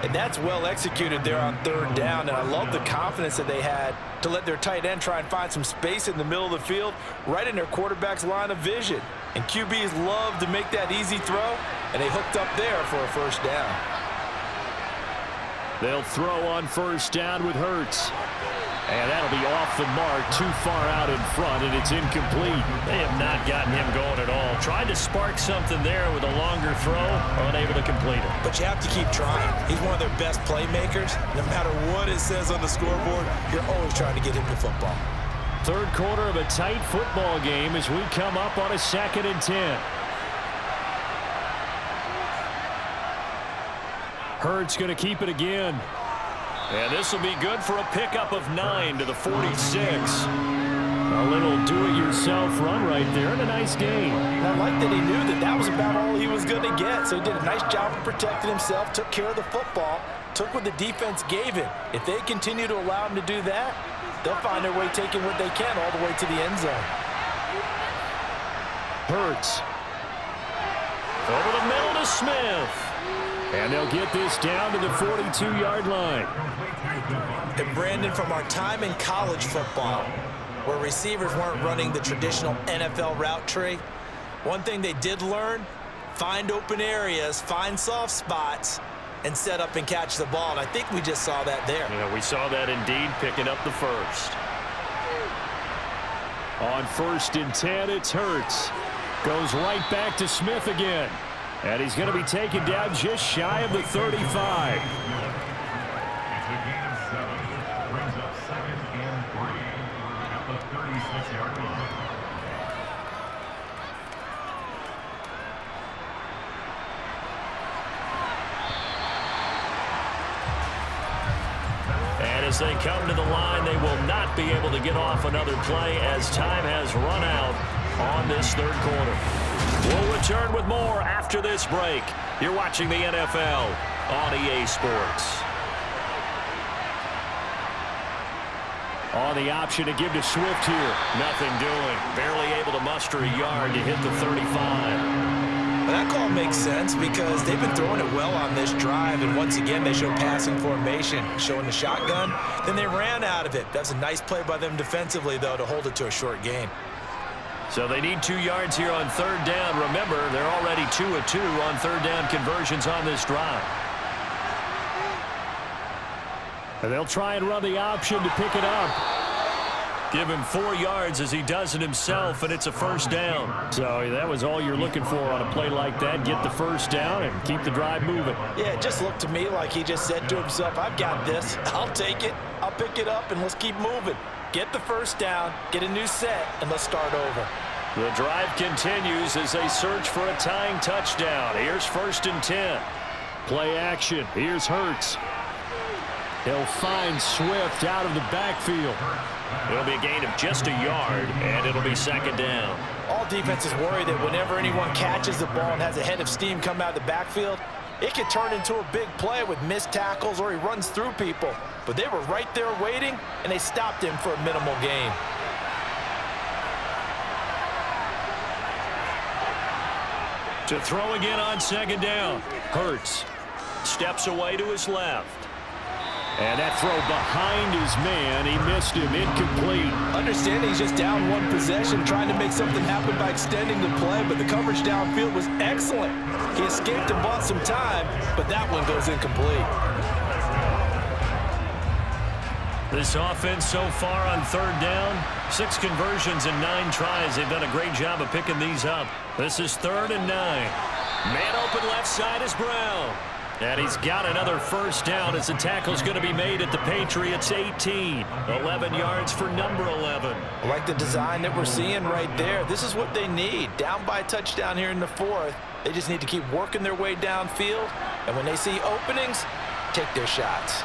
And that's well executed there on 3rd down, and I love the confidence that they had to let their tight end try and find some space in the middle of the field, right in their quarterback's line of vision. And QBs love to make that easy throw, and they hooked up there for a first down.
They'll throw on first down with Hurts. And that'll be off the mark, too far out in front, and it's incomplete.
They have not gotten him going at all. Tried to spark something there with a longer throw, unable to complete it.
But you have to keep trying. He's one of their best playmakers. No matter what it says on the scoreboard, you're always trying to get him the football.
3rd quarter of a tight football game as we come up on a 2nd and 10. Hurts going to keep it again.
And this will be good for a pickup of 9 to the 46.
A little do-it-yourself run right there, and a nice gain.
And I like that he knew that that was about all he was going to get. So he did a nice job of protecting himself, took care of the football, took what the defense gave him. If they continue to allow him to do that, they'll find their way taking what they can all the way to the end zone.
Hurts.
Over the middle to Smith.
And they'll get this down to the 42-yard line.
And Brandon, from our time in college football, where receivers weren't running the traditional NFL route tree, one thing they did learn, find open areas, find soft spots, and set up and catch the ball. And I think we just saw that there.
Yeah, we saw that indeed, picking up the first.
On 1st and 10, it's Hurts. Goes right back to Smith again. And he's going to be taken down just shy of the 35.
And as they come to the line, they will not be able to get off another play as time has run out on this 3rd quarter. We'll return with more after this break. You're watching the NFL on EA Sports.
On the option to give to Swift here.
Nothing doing. Barely able to muster a yard to hit the 35.
Well, that call makes sense because they've been throwing it well on this drive, and once again they show passing formation, showing the shotgun. Then they ran out of it. That's a nice play by them defensively, though, to hold it to a short gain.
So they need 2 yards here on 3rd down. Remember, they're already 2 of 2 on 3rd down conversions on this drive.
And they'll try and run the option to pick it up.
Give him 4 yards as he does it himself, and it's a first down.
So that was all you're looking for on a play like that. Get the first down and keep the drive moving.
Yeah, it just looked to me like he just said to himself, I've got this. I'll take it. I'll pick it up, and let's keep moving. Get the first down, get a new set, and let's start over.
The drive continues as they search for a tying touchdown. Here's 1st and 10.
Play action. Here's Hurts. He'll find Swift out of the backfield.
It'll be a gain of just a yard, and it'll be 2nd down.
All defenses worry that whenever anyone catches the ball and has a head of steam come out of the backfield, it could turn into a big play with missed tackles or he runs through people. But they were right there waiting, and they stopped him for a minimal gain.
To throw again on 2nd down.
Hurts
steps away to his left.
And that throw behind his man, he missed him, incomplete.
Understanding he's just down one possession, trying to make something happen by extending the play, but the coverage downfield was excellent. He escaped and bought some time, but that one goes incomplete.
This offense so far on third down, 6 conversions and 9 tries. They've done a great job of picking these up. This is 3rd and 9. Man open left side is Brown. And he's got another first down as the tackle's going to be made at the Patriots 18. 11 yards for number 11.
I like the design that we're seeing right there. This is what they need. Down by a touchdown here in the 4th. They just need to keep working their way downfield. And when they see openings, take their shots.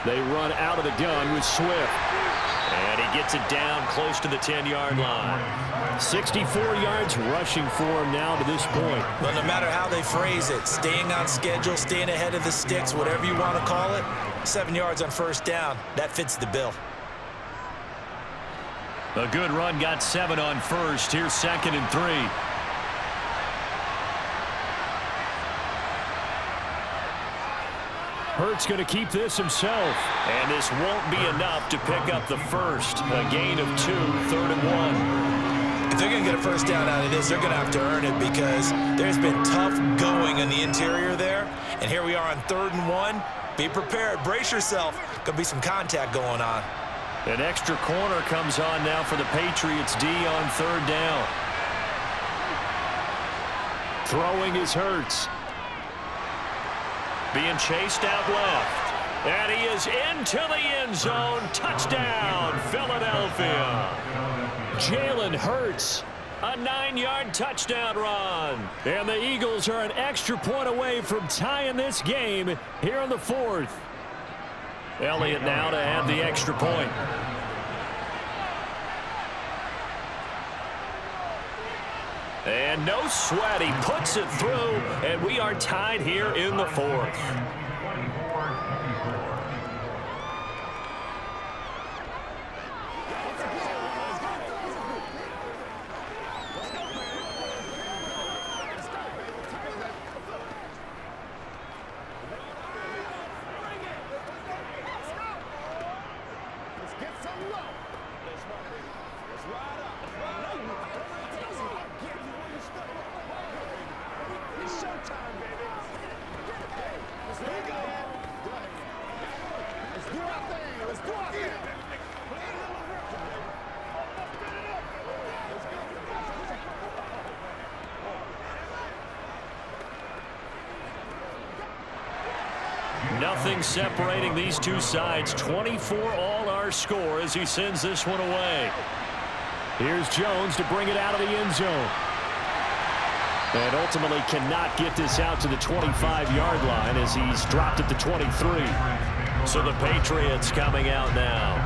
They run out of the gun with Swift.
And he gets it down close to the 10-yard line.
64 yards rushing for him now to this point.
But no matter how they phrase it, staying on schedule, staying ahead of the sticks, whatever you want to call it, 7 yards on first down, that fits the bill.
A good run got 7 on first. Here's 2nd and 3.
Hurts going to keep this himself.
And this won't be enough to pick up the first. A gain of 2, 3rd and 1.
If they're going to get a first down out of this, they're going to have to earn it because there's been tough going in the interior there. And here we are on 3rd and 1. Be prepared. Brace yourself. Could be some contact going on.
An extra corner comes on now for the Patriots D on 3rd down.
Throwing is Hurts.
Being chased out left. And he is into the end zone. Touchdown, Philadelphia.
Jalen Hurts.
A 9-yard touchdown run.
And the Eagles are an extra point away from tying this game here in the 4th.
Elliott now to add the extra point. And no sweat, he puts it through, and we are tied here in the 4th. Nothing separating these two sides. 24 all our score as he sends this one away.
Here's Jones to bring it out of the end zone. And ultimately cannot get this out to the 25-yard line as he's dropped at the 23.
So the Patriots coming out now.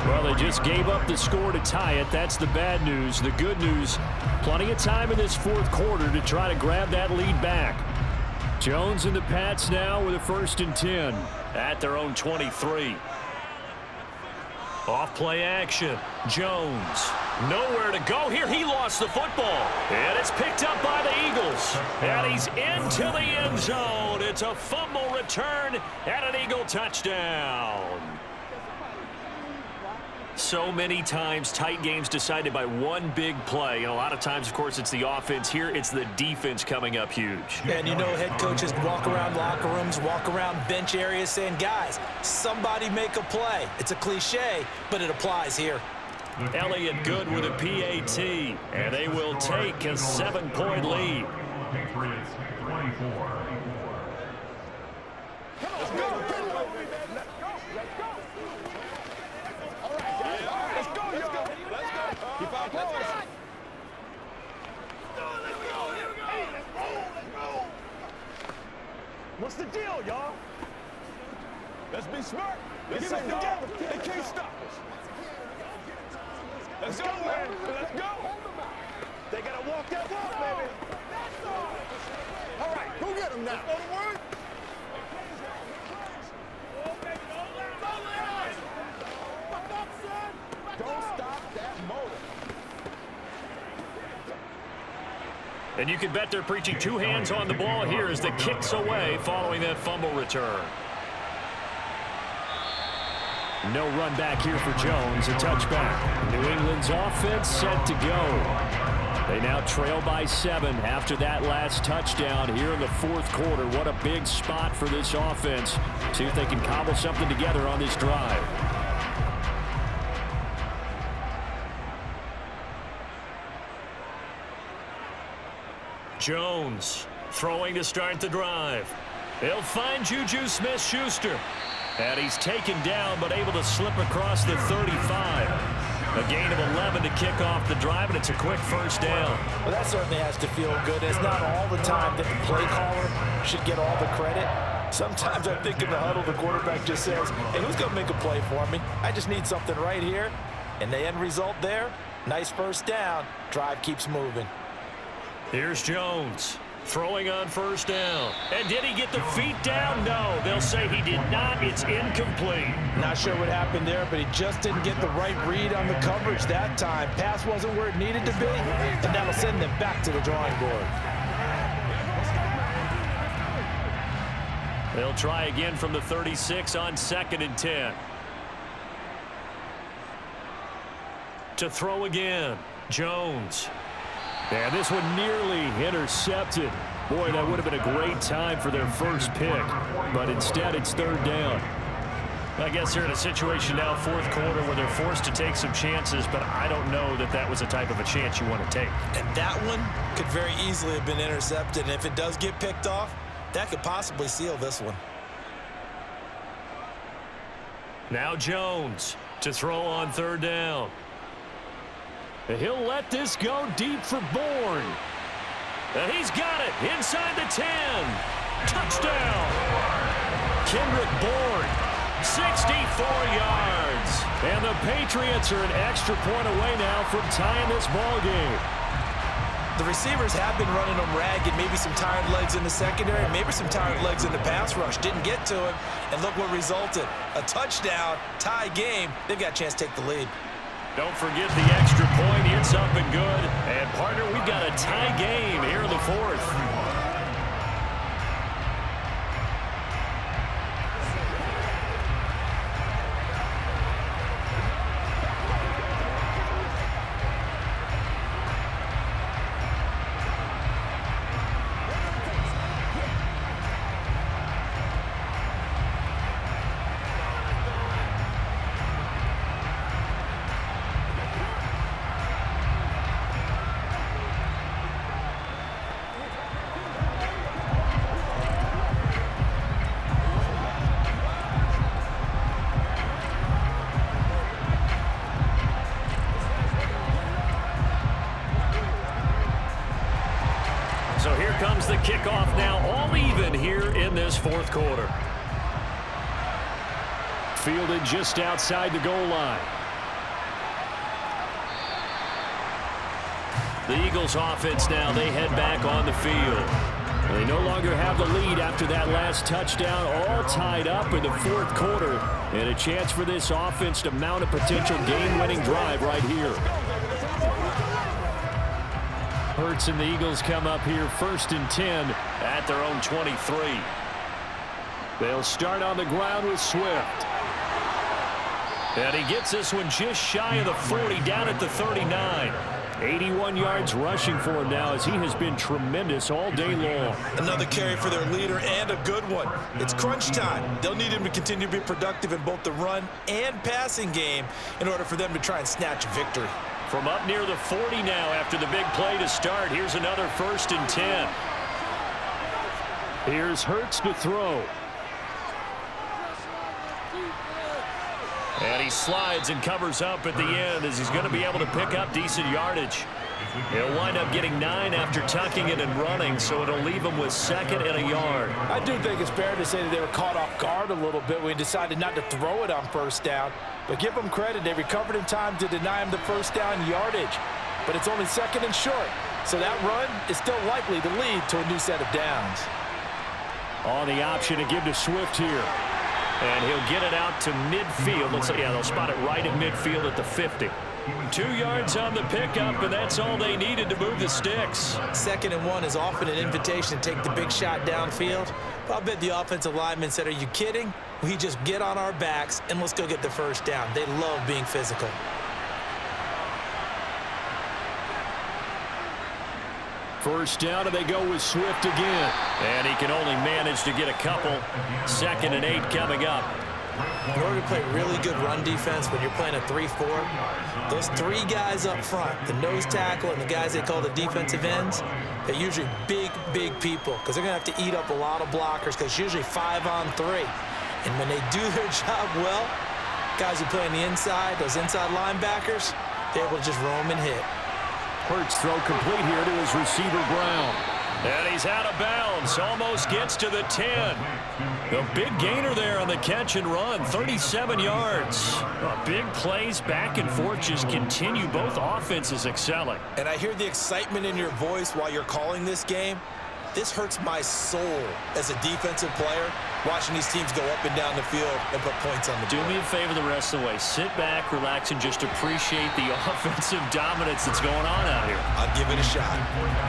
Well, they just gave up the score to tie it. That's the bad news. The good news, plenty of time in this 4th quarter to try to grab that lead back. Jones and the Pats now with a 1st and 10.
At their own 23. Off play action. Jones. Nowhere to go here. He lost the football. And it's picked up by the Eagles. And he's into the end zone. It's a fumble return and an Eagle touchdown. So many times tight games decided by one big play. And a lot of times, of course, it's the offense. Here, it's the defense coming up huge.
And you know head coaches walk around locker rooms, walk around bench areas saying, guys, somebody make a play. It's a cliche, but it applies here.
Elliott good with a PAT, and they will take a 7-point lead.
Patriots 24. Let's go. Let's go. All right, let's go, y'all. Let's go. Keep our poise. What's the deal, y'all? Let's be smart. Let's get together. They can't stop us. Let's go, man. Let's go. They gotta walk that walk, baby. All right, go get him now. Don't stop that motor.
And you can bet they're preaching two hands on the ball here as the kick's away following that fumble return.
No run back here for Jones. A touchback. New England's offense set to go. They now trail by 7 after that last touchdown here in the fourth quarter. What a big spot for this offense. See if they can cobble something together on this drive.
Jones throwing to start the drive. He'll find Juju Smith-Schuster. And he's taken down, but able to slip across the 35. A gain of 11 to kick off the drive, and it's a quick first down.
Well, that certainly has to feel good. It's not all the time that the play caller should get all the credit. Sometimes I think in the huddle, the quarterback just says, hey, who's going to make a play for me? I just need something right here. And the end result there, nice first down. Drive keeps moving.
Here's Jones throwing on first down. And did he get the feet down? No, they'll say he did not. It's incomplete.
Not sure what happened there, but he just didn't get the right read on the coverage that time. Pass wasn't where it needed to be, and that'll send them back to the drawing board.
They'll try again from the 36 on 2nd and 10. To throw again, Jones.
And this one nearly intercepted. Boy, that would have been a great time for their first pick. But instead, it's third down.
I guess they're in a situation now, fourth quarter, where they're forced to take some chances, but I don't know that that was the type of a chance you want to take.
And that one could very easily have been intercepted. And if it does get picked off, that could possibly seal this one.
Now Jones to throw on third down.
He'll let this go deep for Bourne.
And he's got it inside the 10. Touchdown. Kendrick Bourne, 64 yards.
And the Patriots are an extra point away now from tying this ball game.
The receivers have been running them ragged. Maybe some tired legs in the secondary, maybe some tired legs in the pass rush. Didn't get to him, and look what resulted. A touchdown, tie game. They've got a chance to take the lead.
Don't forget the extra point. It's up and good. And, partner, we've got a tie game here in the fourth. So here comes the kickoff now, all even here in this fourth quarter.
Fielded just outside the goal line.
The Eagles offense now, they head back on the field.
They no longer have the lead after that last touchdown, all tied up in the fourth quarter. And a chance for this offense to mount a potential game-winning drive right here. Hurts and the Eagles come up here 1st and 10
at their own 23.
They'll start on the ground with Swift.
And he gets this one just shy of the 40, down at the 39.
81 yards rushing for him now as he has been tremendous all day long.
Another carry for their leader and a good one. It's crunch time. They'll need him to continue to be productive in both the run and passing game in order for them to try and snatch a victory.
From up near the 40 now after the big play to start. Here's another 1st and 10.
Here's Hurts to throw.
And he slides and covers up at the end as he's going to be able to pick up decent yardage. He'll wind up getting 9 after tucking it and running, so it'll leave him with 2nd and a yard.
I do think it's fair to say that they were caught off guard a little bit when he decided not to throw it on first down. But give them credit, they recovered in time to deny him the first down yardage. But it's only 2nd and short, so that run is still likely to lead to a new set of downs.
On the option to give to Swift here.
And he'll get it out to midfield. Looks like, yeah, they'll spot it right at midfield at the 50. 2 yards on the pickup, and that's all they needed to move the sticks.
2nd and 1 is often an invitation to take the big shot downfield. But I bet the offensive lineman said, are you kidding? We just get on our backs and let's go get the first down. They love being physical.
First down, and they go with Swift again. And he can only manage to get a couple. 2nd and 8 coming up.
In order to play really good run defense when you're playing a 3-4, those 3 guys up front, the nose tackle and the guys they call the defensive ends, they're usually big, big people because they're going to have to eat up a lot of blockers because it's usually 5 on 3. And when they do their job well, guys who play on the inside, those inside linebackers, they're able to just roam and hit.
Hurts throw complete here to his receiver, Brown. And he's out of bounds. Almost gets to the 10. A big gainer there on the catch and run. 37 yards. Big plays back and forth just continue. Both offenses excelling.
And I hear the excitement in your voice while you're calling this game. This hurts my soul as a defensive player, watching these teams go up and down the field and put points on the board.
Do me a favor the rest of the way. Sit back, relax, and just appreciate the offensive dominance that's going on out here.
I'll give it a shot.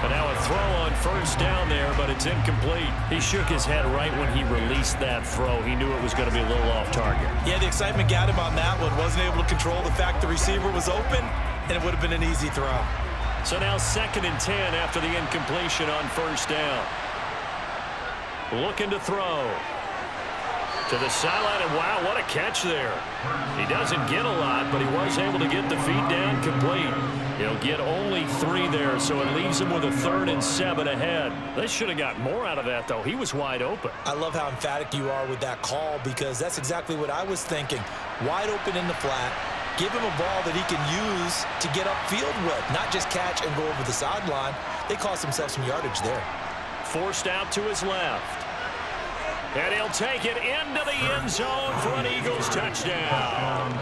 But now a throw on first down there, but it's incomplete. He shook his head right when he released that throw. He knew it was going to be a little off target.
Yeah, the excitement got him on that one. Wasn't able to control the fact the receiver was open, and it would have been an easy throw.
So now 2nd and 10 after the incompletion on first down. Looking to throw. To the sideline, and wow, what a catch there. He doesn't get a lot, but he was able to get the feed down complete. He'll get only 3 there, so it leaves him with a 3rd and 7 ahead. They should have got more out of that, though. He was wide open.
I love how emphatic you are with that call because that's exactly what I was thinking. Wide open in the flat. Give him a ball that he can use to get upfield with, not just catch and go over the sideline. They cost themselves some yardage there.
Forced out to his left. And he'll take it into the end zone for an Eagles touchdown.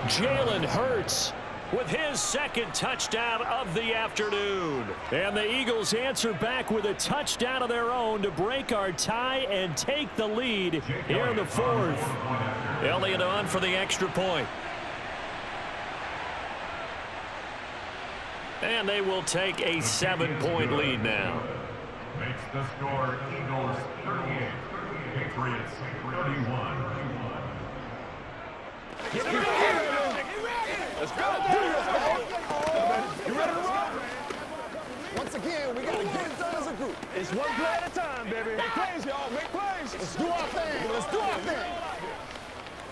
Jalen Hurts with his 2nd touchdown of the afternoon. And the Eagles answer back with a touchdown of their own to break our tie and take the lead here in the 4th. Elliott on for the extra point. And they will take a 7-point lead now.
Makes the score Eagles 38, Patriots 31.
Let's go. You ready to roll? Once again, we got to get it done as a group. It's one play at a time, baby. Make plays, y'all. Make plays. Let's do our thing. Let's do our thing.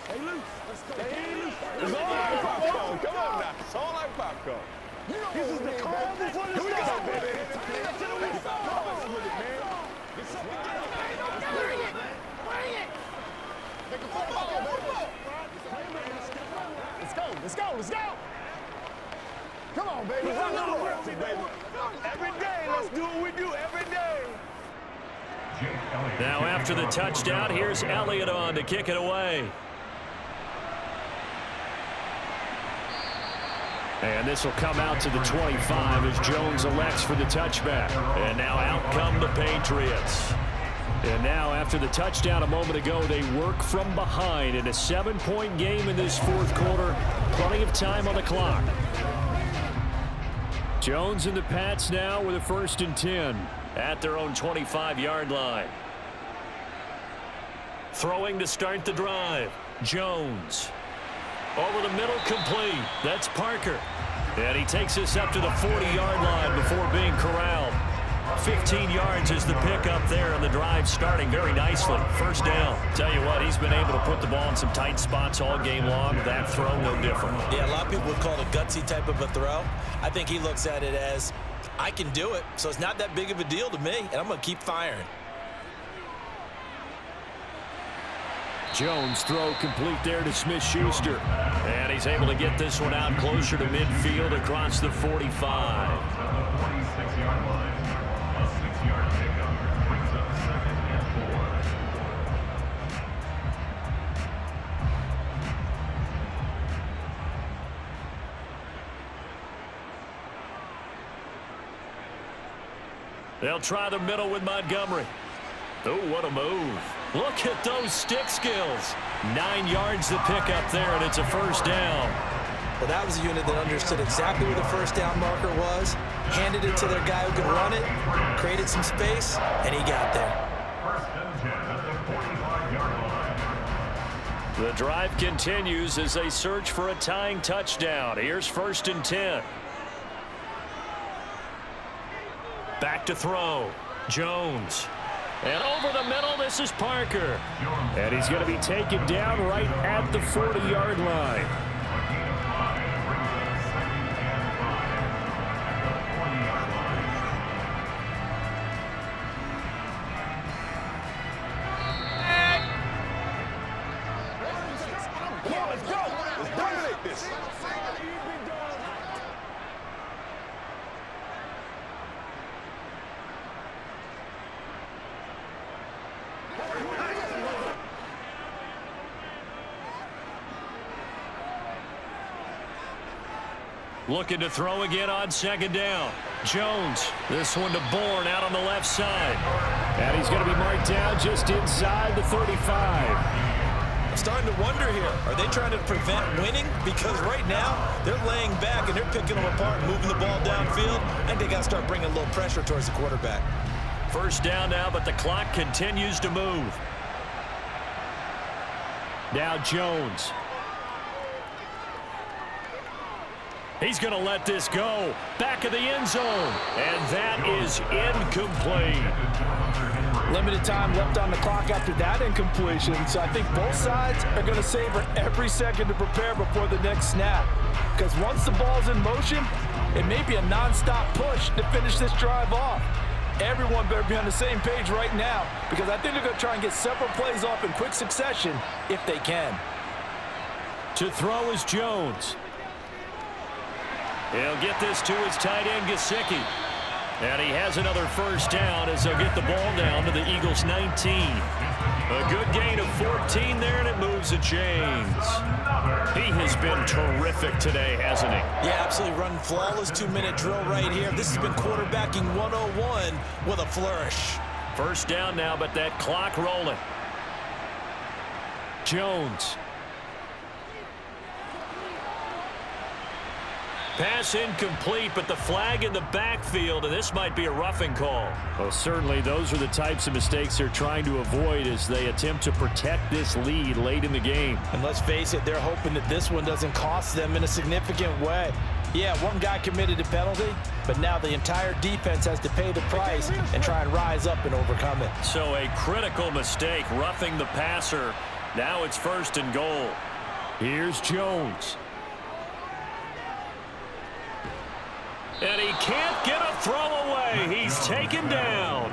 Stay loose. Stay loose. It's all like popcorn. Come on now. It's all like popcorn. This is the calm before the storm, baby. Bring it, man. Bring it. Bring it. Make a football, baby. Let's go. Let's go. Let's go. Come on, baby. Every day, let's do what we do every day.
Now after the touchdown, here's Elliott on to kick it away. And this will come out to the 25 as Jones elects for the touchback. And now out come the Patriots. And now after the touchdown a moment ago, they work from behind in a 7-point game in this 4th quarter. Plenty of time on the clock. Jones and the Pats now with a 1st and 10 at their own 25-yard line. Throwing to start the drive. Jones. Over the middle, complete. That's Parker. And he takes us up to the 40-yard line before being corralled. 15 yards is the pickup there, and the drive starting very nicely. First down. Tell you what, he's been able to put the ball in some tight spots all game long. That throw, no different.
Yeah, a lot of people would call it a gutsy type of a throw. I think he looks at it as, I can do it, so it's not that big of a deal to me, and I'm going to keep firing.
Jones throw complete there to Smith-Schuster. And he's able to get this one out closer to midfield across the 45.
46-yard line. A 6-yard pickup brings up 2nd and 4.
They'll try the middle with Montgomery. Oh, what a move. Look at those stick skills. 9 yards to pick up there, and it's a first down.
Well, that was a unit that understood exactly where the first down marker was, handed it to their guy who could run it, created some space, and he got there.
First and 10 at the 45-yard line.
The drive continues as they search for a tying touchdown. Here's first and 10. Back to throw. Jones. And over the middle, this is Parker.
And he's going to be taken down right at the 40-yard line.
Come on, let's go. Let's dominate this.
Looking to throw again on second down. Jones. This one to Bourne out on the left side.
And he's going to be marked down just inside the 35.
I'm starting to wonder here, are they trying to prevent winning? Because right now, they're laying back and they're picking them apart, moving the ball downfield. I think they got to start bringing a little pressure towards the quarterback.
First down now, but the clock continues to move.
Now Jones.
He's going to let this go. Back of the end zone. And that is incomplete.
Limited time left on the clock after that incompletion, so I think both sides are going to savor every second to prepare before the next snap. Because once the ball's in motion, it may be a nonstop push to finish this drive off. Everyone better be on the same page right now, because I think they're going to try and get several plays off in quick succession if they can.
To throw is Jones. He'll get this to his tight end, Gesicki. And he has another first down as they'll get the ball down to the Eagles' 19. A good gain of 14 there, and it moves the chains. He has been terrific today, hasn't he?
Yeah, absolutely running flawless 2-minute drill right here. This has been quarterbacking 101 with a flourish.
First down now, but that clock rolling. Jones. Pass incomplete, but the flag in the backfield, and this might be a roughing call.
Well, certainly those are the types of mistakes they're trying to avoid as they attempt to protect this lead late in the game.
And let's face it, they're hoping that this one doesn't cost them in a significant way. Yeah, one guy committed a penalty, but now the entire defense has to pay the price and try and rise up and overcome it.
So a critical mistake, roughing the passer. Now it's first and goal.
Here's Jones.
And he can't get a throw away. He's taken down.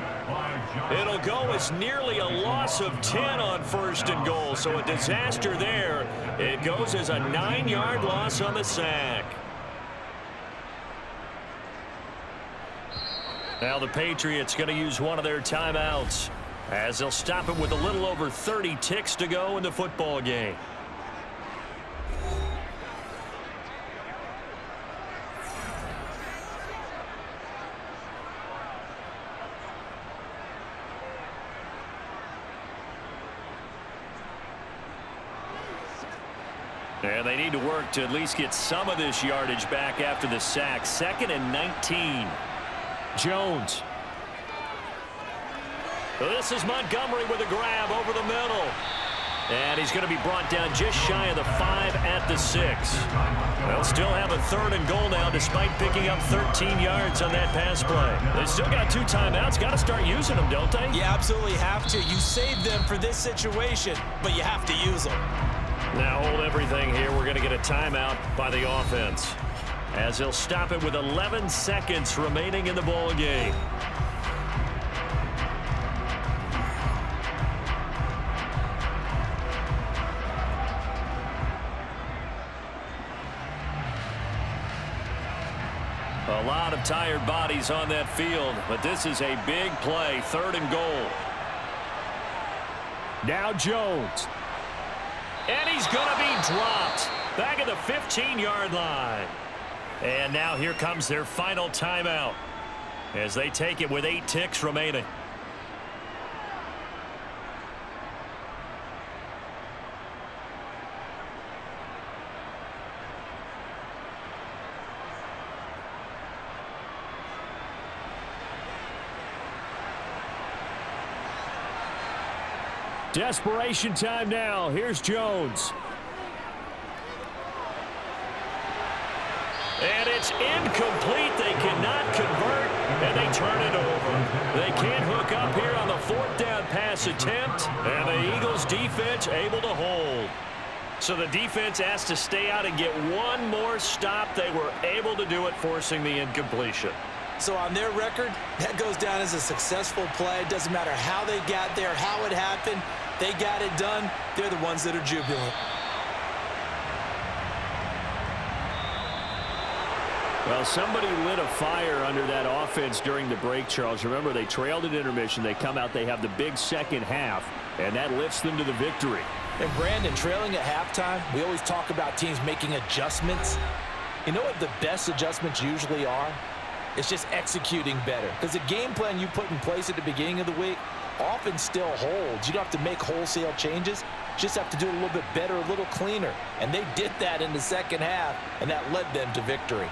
It'll go as nearly a loss of 10 on first and goal. So a disaster there. It goes as a 9-yard loss on the sack. Now the Patriots going to use one of their timeouts as they'll stop it with a little over 30 ticks to go in the football game. And they need to work to at least get some of this yardage back after the sack. 2nd and 19.
Jones.
This is Montgomery with a grab over the middle. And he's going to be brought down just shy of the 5 at the 6. They'll still have a 3rd and goal now despite picking up 13 yards on that pass play. They still got 2 timeouts. Got to start using them, don't they?
You absolutely have to. You save them for this situation, but you have to use them.
Now hold everything here. We're going to get a timeout by the offense as they'll stop it with 11 seconds remaining in the ball game. A lot of tired bodies on that field, but this is a big play. 3rd and goal.
Now Jones.
And he's going to be dropped back at the 15-yard line. And now here comes their final timeout as they take it with 8 ticks remaining.
Desperation time now. Here's Jones.
And it's incomplete. They cannot convert, and they turn it over. They can't hook up here on the 4th down pass attempt, and the Eagles defense able to hold. So the defense asked to stay out and get one more stop. They were able to do it, forcing the incompletion.
So on their record, that goes down as a successful play. It doesn't matter how they got there, how it happened. They got it done. They're the ones that are jubilant.
Well, somebody lit a fire under that offense during the break, Charles. Remember, they trailed at intermission. They come out, they have the big second half, and that lifts them to the victory.
And Brandon, trailing at halftime, we always talk about teams making adjustments. You know what the best adjustments usually are? It's just executing better. Because the game plan you put in place at the beginning of the week often still holds. You don't have to make wholesale changes. You just have to do it a little bit better, a little cleaner. And they did that in the second half, and that led them to victory.